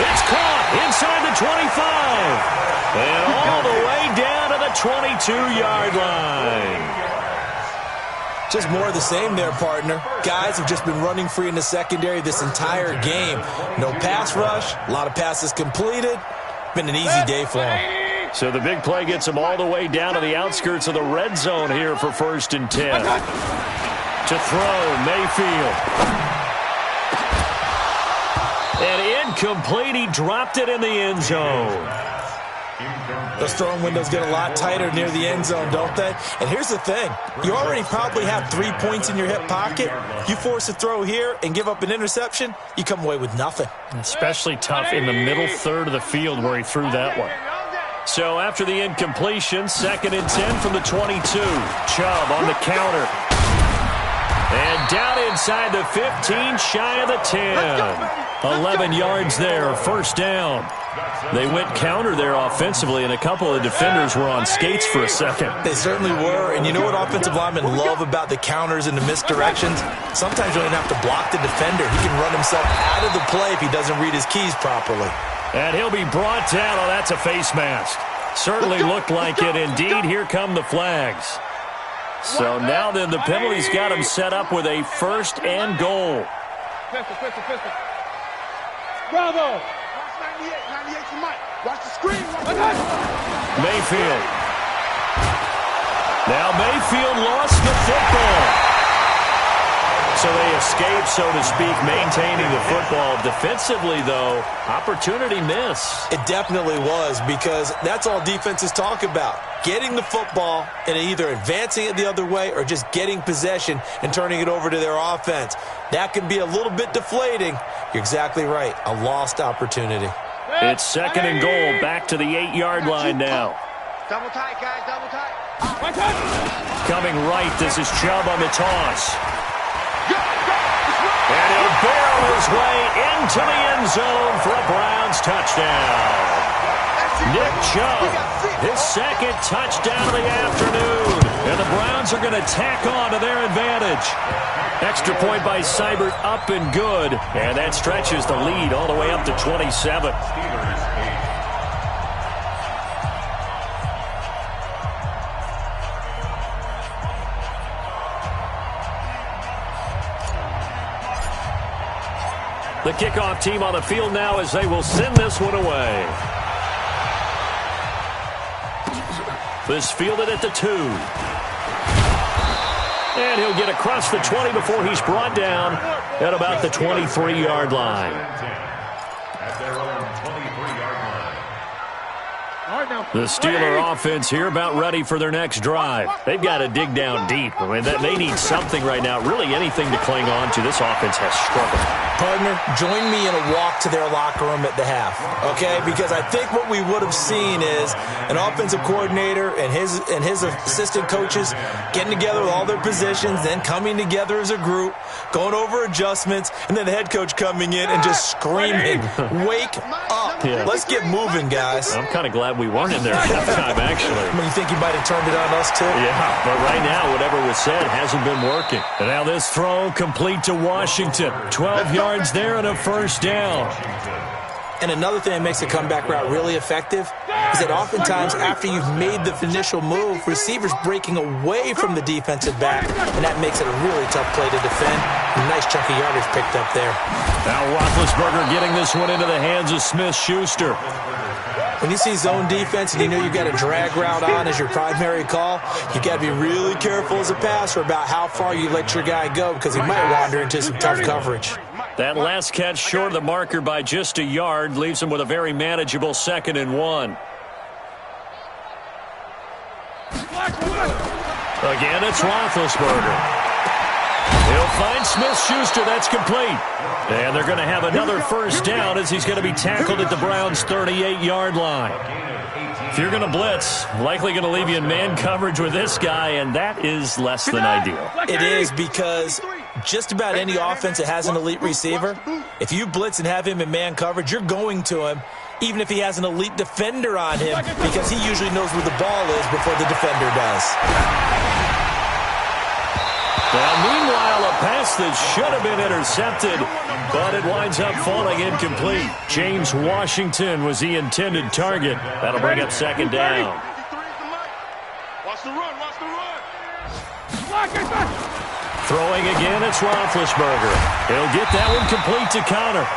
It's caught inside the 25. And all the way down to the 22-yard line. Just more of the same there, partner. Guys have just been running free in the secondary this entire game. No pass rush, a lot of passes completed. Been an easy day for them. So the big play gets them all the way down to the outskirts of the red zone here for 1st and 10. To throw, Mayfield. And incomplete, he dropped it in the end zone. Those throwing windows get a lot tighter near the end zone, don't they? And here's the thing. You already probably have 3 points in your hip pocket. You force a throw here and give up an interception, you come away with nothing. Especially tough in the middle third of the field where he threw that one. So after the incompletion, 2nd and 10 from the 22. Chubb on the counter. And down inside the 15, shy of the 10. 11 yards there, 1st down. They went counter there offensively, and a couple of defenders were on skates for a second. They certainly were, and you know what offensive linemen love about the counters and the misdirections? Sometimes you don't even have to block the defender. He can run himself out of the play if he doesn't read his keys properly. And he'll be brought down. Oh, that's a face mask. Certainly looked like it. Indeed, here come the flags. So now then the penalty's got him set up with a 1st and goal. Pistol. Bravo! Watch 98. 98 for Mike. Watch the screen. Mayfield. Now Mayfield lost the football. So they escape, so to speak, maintaining the football. Defensively, though, opportunity miss. It definitely was, because that's all defenses talk about. Getting the football and either advancing it the other way or just getting possession and turning it over to their offense. That can be a little bit deflating. You're exactly right. A lost opportunity. It's 2nd and goal, back to the 8-yard line now. Double tight, guys, double tight. Coming right, this is Chubb on the toss. And he'll barrel his way into the end zone for a Browns touchdown. Nick Chubb, his 2nd touchdown of the afternoon. And the Browns are going to tack on to their advantage. Extra point by Seibert, up and good. And that stretches the lead all the way up to 27. The kickoff team on the field now as they will send this one away. This fielded at the 2. And he'll get across the 20 before he's brought down at about the 23-yard line. At their own 23-yard line. The Steeler offense here about ready for their next drive. They've got to dig down deep. I mean, they need something right now, really anything to cling on to. This offense has struggled. Partner, join me in a walk to their locker room at the half, okay? Because I think what we would have seen is an offensive coordinator and his assistant coaches getting together with all their positions, then coming together as a group, going over adjustments, and then the head coach coming in and just screaming, "Wake up!" pit. Let's get moving, guys. I'm kind of glad we weren't in there at halftime, actually. You think you might have turned it on us, too? Yeah, but right now, whatever was said hasn't been working. And now this throw complete to Washington. 12 yards there and a first down. And another thing that makes a comeback route really effective is that oftentimes after you've made the initial move, receivers breaking away from the defensive back, and that makes it a really tough play to defend. A nice chunk of yardage picked up there. Now Roethlisberger getting this one into the hands of Smith-Schuster. When you see zone defense and you know you've got a drag route on as your primary call, you got to be really careful as a passer about how far you let your guy go because he might wander into some tough coverage. That last catch short of the marker by just a yard leaves him with a very manageable 2nd and 1. Again, it's Roethlisberger. He'll find Smith-Schuster. That's complete. And they're going to have another first down as he's going to be tackled at the Browns' 38-yard line. If you're going to blitz, likely going to leave you in man coverage with this guy, and that is less than ideal. It is because just about any offense that has an elite receiver, if you blitz and have him in man coverage, you're going to him, even if he has an elite defender on him, because he usually knows where the ball is before the defender does. Now, meanwhile, a pass that should have been intercepted, but it winds up falling incomplete. James Washington was the intended target. That'll bring up 2nd down. Watch the run, watch the run. Throwing again, it's Roethlisberger. He'll get that one complete to Connor.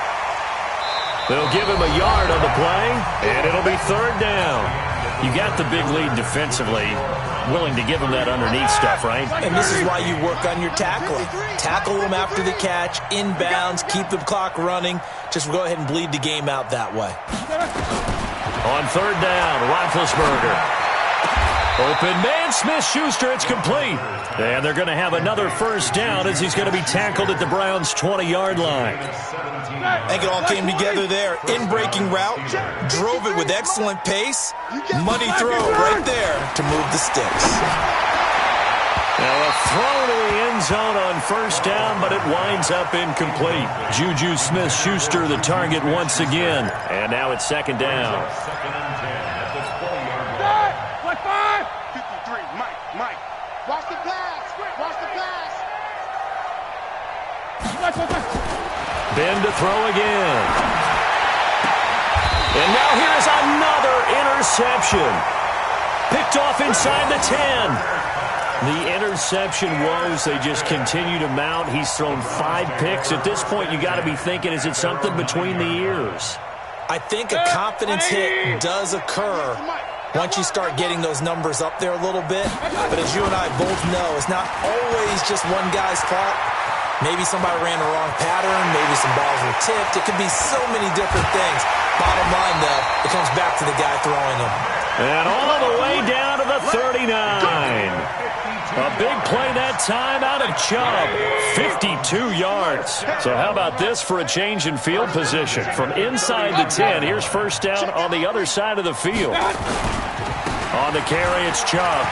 They'll give him a yard on the play, and it'll be 3rd down. You got the big lead defensively, willing to give him that underneath stuff, right? And this is why you work on your tackling. Tackle them after the catch, inbounds, keep the clock running. Just go ahead and bleed the game out that way. On 3rd down, Roethlisberger. Open man, Smith-Schuster, it's complete. And they're going to have another first down as he's going to be tackled at the Browns' 20-yard line. I think it all came together there. In-breaking route, drove it with excellent pace. Money throw right there to move the sticks. Now a throw to the end zone on first down, but it winds up incomplete. Juju Smith-Schuster the target once again. And now it's 2nd down. Mike. Watch the pass. Watch the pass. Ben to throw again. And now here's another interception. Picked off inside the 10. The interception woes, they just continue to mount. He's thrown 5 picks. At this point, you got to be thinking, is it something between the ears? I think a confidence hit does occur once you start getting those numbers up there a little bit. But as you and I both know, it's not always just one guy's fault. Maybe somebody ran the wrong pattern. Maybe some balls were tipped. It could be so many different things. Bottom line, though, it comes back to the guy throwing them. And all the way down to the 39. A big play that time out of Chubb. 52 yards. So how about this for a change in field position? From inside the 10, here's first down on the other side of the field. On the carry, it's Chubb.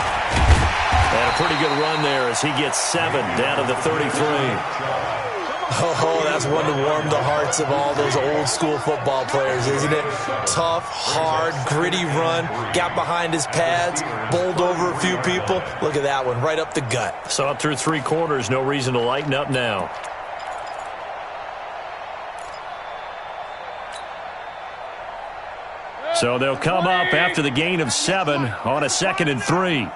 And a pretty good run there as he gets 7 down to the 33. Oh, that's one to warm the hearts of all those old school football players, isn't it? Tough, hard, gritty run, got behind his pads, bowled over a few people. Look at that one, right up the gut. So up through 3 quarters, no reason to lighten up now. So they'll come up after the gain of 7 on a 2nd and 3.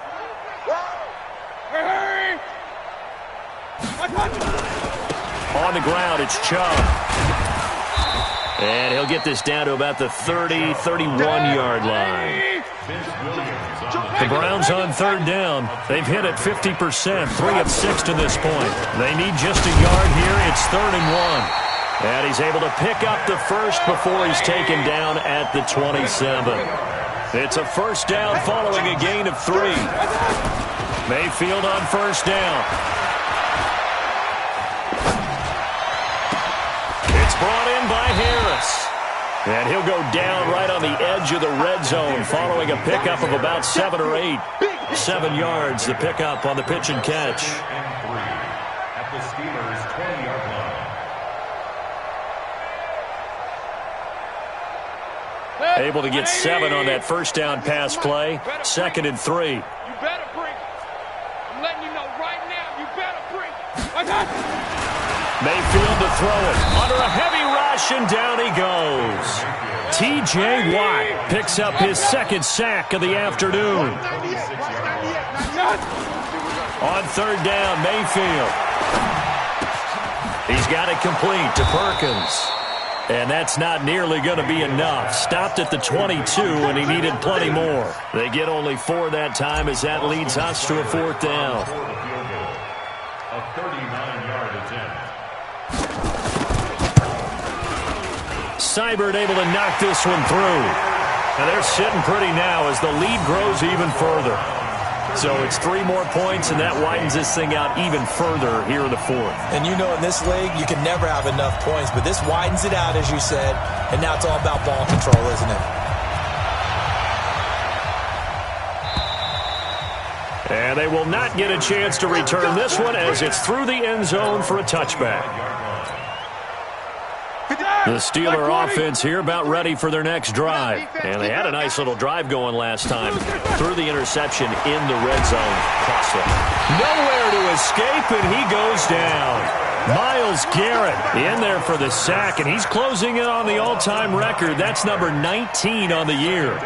On the ground, it's Chubb. And he'll get this down to about the 30, 31-yard line. The Browns on 3rd down. They've hit it 50%, 3 of 6 to this point. They need just a yard here. It's 3rd and 1. And he's able to pick up the first before he's taken down at the 27. It's a first down following a gain of 3. Mayfield on first down. It's brought in by Harris. And he'll go down right on the edge of the red zone following a pickup of about 7 or 8. 7 yards, the pickup on the pitch and catch. At the Steelers' 20-yard line. Able to get 7 on that first down pass play. 2nd and 3. You better bring it. I'm letting you know right now, you better bring it. Mayfield to throw it. Under a heavy rush, and down he goes. T.J. Watt picks up his 2nd sack of the afternoon. On 3rd down, Mayfield. He's got it complete to Perkins. And that's not nearly going to be enough. Stopped at the 22, and he needed plenty more. They get only 4 that time as that leads us to a 4th down. A 39-yard attempt. Seibert able to knock this one through. And they're sitting pretty now as the lead grows even further. So it's 3 more points, and that widens this thing out even further here in the 4th. And you know in this league, you can never have enough points, but this widens it out, as you said, and now it's all about ball control, isn't it? And they will not get a chance to return this one as it's through the end zone for a touchback. The Steeler offense here about ready for their next drive. And they had a nice little drive going last time. Threw the interception in the red zone. Costly. Nowhere to escape, and he goes down. Myles Garrett in there for the sack, and he's closing in on the all-time record. That's number 19 on the year.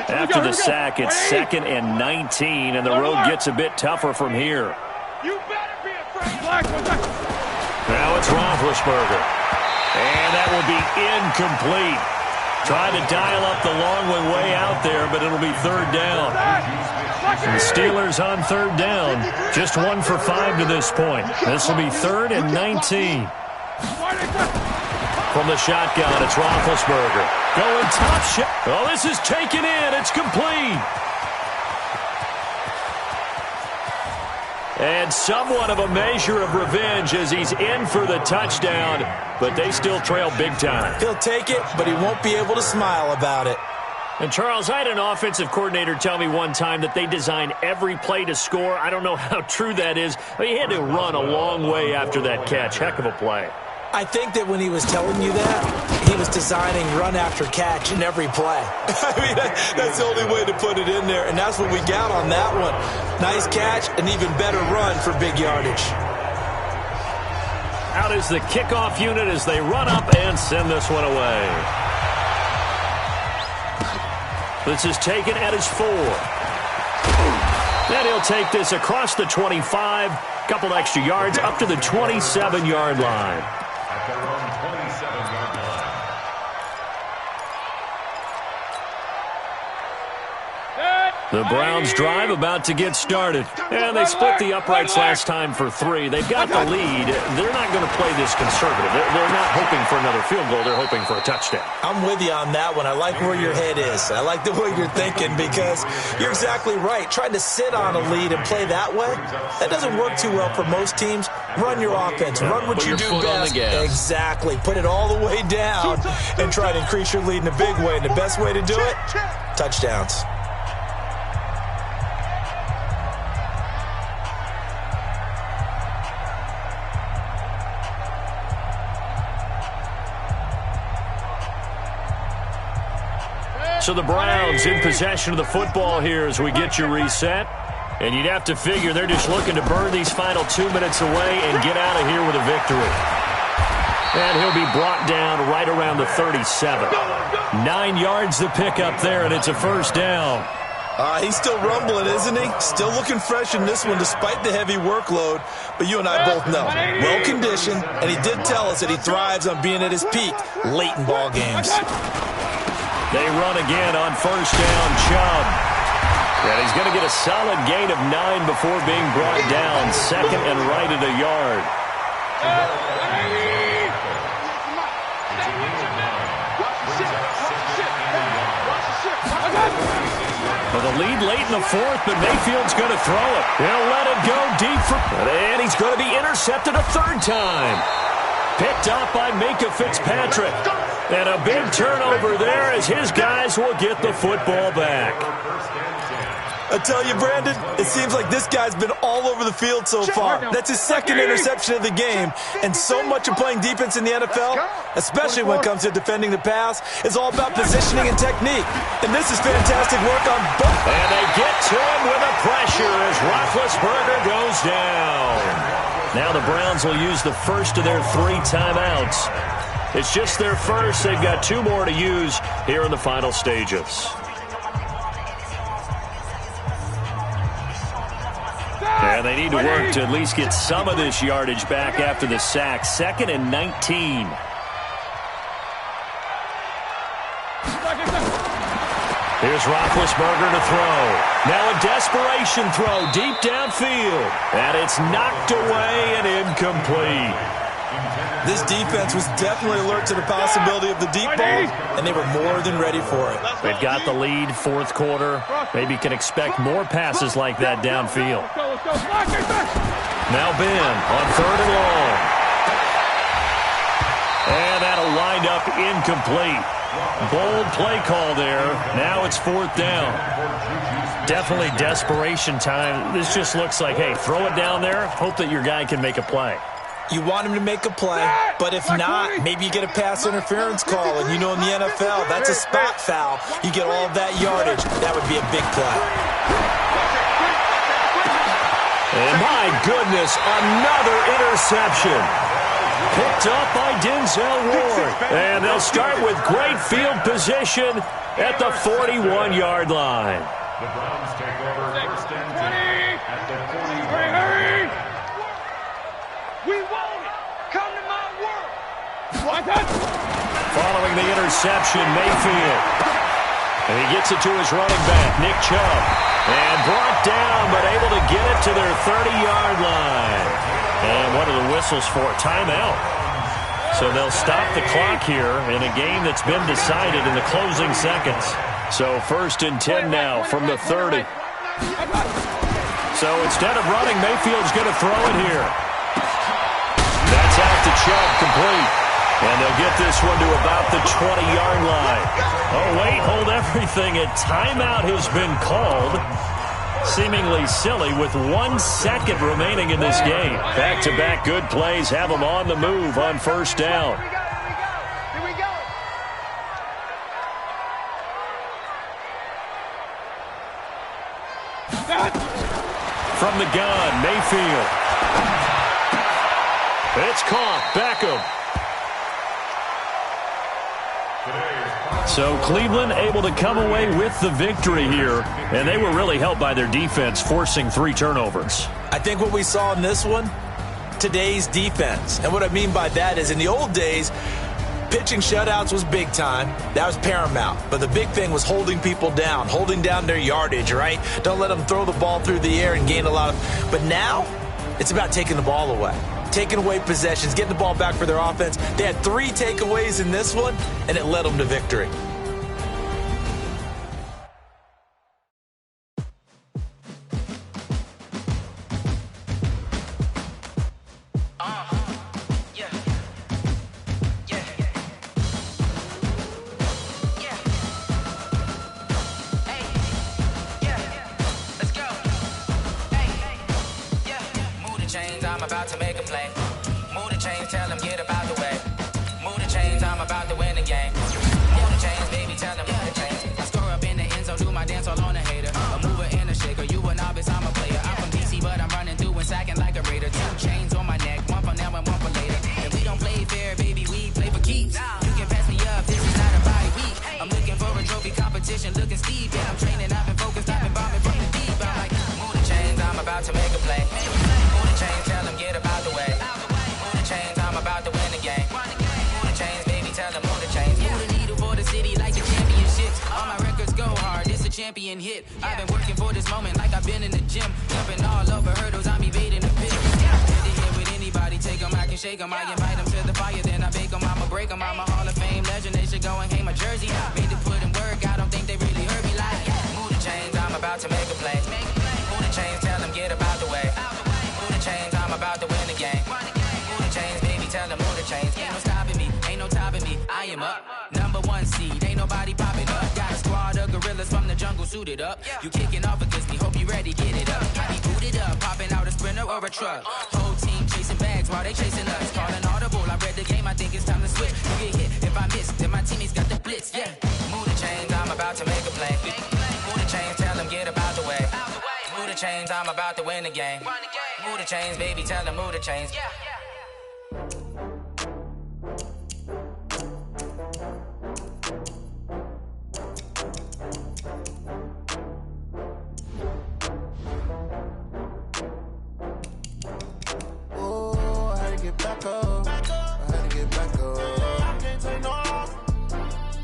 After the sack, it's 2nd and 19, and the road gets a bit tougher from here. You better be afraid. Now it's Roethlisberger. And that will be incomplete. Trying to dial up the long one way out there, but it'll be 3rd down. And the Steelers on 3rd down. Just 1 for 5 to this point. This will be 3rd and 19. From the shotgun, it's Roethlisberger. Going top shot. Oh, this is taken in. It's complete. And somewhat of a measure of revenge as he's in for the touchdown, but they still trail big time. He'll take it, but he won't be able to smile about it. And, Charles, I had an offensive coordinator tell me one time that they design every play to score. I don't know how true that is, but he had to run a long way after that catch. Heck of a play. I think that when he was telling you that, he was designing run after catch in every play. I mean, that's the only way to put it in there, and that's what we got on that one. Nice catch, an even better run for big yardage. Out is the kickoff unit as they run up and send this one away. This is taken at his 4. Then he'll take this across the 25, couple extra yards up to the 27-yard line. At their own 27-yard line. The Browns drive about to get started. And they split the uprights last time for 3. They've got the lead. They're not going to play this conservative. They're not hoping for another field goal. They're hoping for a touchdown. I'm with you on that one. I like where your head is. I like the way you're thinking because you're exactly right. Trying to sit on a lead and play that way, that doesn't work too well for most teams. Run your offense. Run what you do best. Exactly. Put it all the way down and try to increase your lead in a big way. And the best way to do it, touchdowns. So the Browns in possession of the football here as we get you reset. And you'd have to figure they're just looking to burn these final 2 minutes away and get out of here with a victory. And he'll be brought down right around the 37. 9 yards to pick up there, and it's a 1st down. He's still rumbling, isn't he? Still looking fresh in this one despite the heavy workload. But you and I both know, well-conditioned, and he did tell us that he thrives on being at his peak late in ball games. They run again on 1st down, Chubb. And he's going to get a solid gain of 9 before being brought down. 2nd and right at a yard. Well, the lead late in the 4th, but Mayfield's going to throw it. He'll let it go deep for... And he's going to be intercepted a 3rd time. Picked up by Minkah Fitzpatrick. And a big turnover there as his guys will get the football back. I tell you, Brandon, it seems like this guy's been all over the field so far. That's his second interception of the game. And so much of playing defense in the NFL, especially when it comes to defending the pass, is all about positioning and technique. And this is fantastic work on both. And they get to him with a pressure as Roethlisberger goes down. Now the Browns will use the first of their 3 timeouts. It's just their first. They've got 2 more to use here in the final stages. And they need to work to at least get some of this yardage back after the sack. 2nd and 19. Here's Roethlisberger to throw. Now a desperation throw deep downfield. And it's knocked away and incomplete. This defense was definitely alert to the possibility of the deep ball, and they were more than ready for it. They've got the lead, 4th quarter. Maybe can expect more passes like that downfield. Now Ben on 3rd and long. And that'll wind up incomplete. Bold play call there. Now it's 4th down. Definitely desperation time. This just looks like, hey, throw it down there, hope that your guy can make a play. You want him to make a play, but if not, maybe you get a pass interference call. And you know in the NFL, that's a spot foul. You get all of that yardage. That would be a big play. And my goodness, another interception. Picked up by Denzel Ward. And they'll start with great field position at the 41-yard line. The Browns take over 1st and 10 at the 40-yard line. We want it. Come to my world. Following the interception, Mayfield. And he gets it to his running back, Nick Chubb. And brought down, but able to get it to their 30-yard line. And what are the whistles for? Timeout. So they'll stop the clock here in a game that's been decided in the closing seconds. So 1st and 10 now from the 30. So instead of running, Mayfield's going to throw it here. That's out to Chubb, complete. And they'll get this one to about the 20-yard line. Oh, wait, hold everything. A timeout has been called. Seemingly silly with 1 second remaining in this game. Back-to-back good plays have them on the move on 1st down. Here we go. From the gun, Mayfield. It's caught. Beckham. So Cleveland able to come away with the victory here, and they were really helped by their defense, forcing 3 turnovers. I think what we saw in this one, today's defense. And what I mean by that is in the old days, pitching shutouts was big time. That was paramount. But the big thing was holding people down, holding down their yardage, right? Don't let them throw the ball through the air and gain a lot of... But now, it's about taking the ball away. Taking away possessions, getting the ball back for their offense. They had 3 takeaways in this one, and it led them to victory. I'm about to make a play. Move the chains, tell them get about the way. Move the chains, I'm about to win the game. Move the chains, baby, tell them move the chains. I score up in the end zone, do my dance all on a hater. A mover and a shaker, you a novice, I'm a player. I'm from DC, but I'm running through and sacking like a raider. 2 chains on my neck, one for now and one for later. And we don't play fair, baby, we play for keeps. You can pass me up, this is not a bye week. I'm looking for a trophy competition, looking steep. Yeah, I'm training, I've been focused, I've been bombing from the deep. I'm like, move the chains, I'm about to make a play. Move the chains, tell them get about the way. Move the chains, I'm about to win the game. Move the chains, baby, tell them move the chains. Move the needle for the city like the championships. All my records go hard, it's a champion hit. I've been working for this moment like I've been in the gym. Jumping all over hurdles, I'm evading the pit. Head to head with anybody, take them, I can shake them. I invite them to the fire, then I bake them, I'ma break them. I'm a Hall of Fame legend, they should go and hang my jersey. Made to put in work, I don't think they really heard me like. Move the chains, I'm about to make a play. Move the chains, tell them get about the way. Move the chains, I'm about to win the game. Move the chains, baby, tell them move the chains. Ain't no stopping me, ain't no topping me. I am up, #1 seed, ain't nobody popping up. Got a squad of gorillas from the jungle. suited up. You kicking off against me, hope you ready, get it up. I be booted up, popping out a Sprinter or a truck. Whole team chasing bags while they chasing us. Calling audible, I read the game, I think it's time to switch. You get hit, if I miss, then my teammates got the blitz, yeah. Move the chains, I'm about to make a play. Move the chains, tell them get about the way. Move the chains, I'm about to win the game. Move the chains, baby, tell them move the chains. Oh, I had to get back up. I had to get back up. I can't take no loss.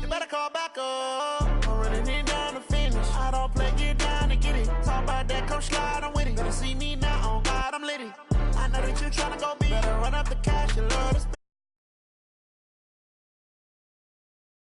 You better call back up. I'm running it down to finish. I don't play, get down and get it. Talk about that, come slide, I'm with it. Better see me now, on God, I'm lit it. I know that you tryna go big. Better run up the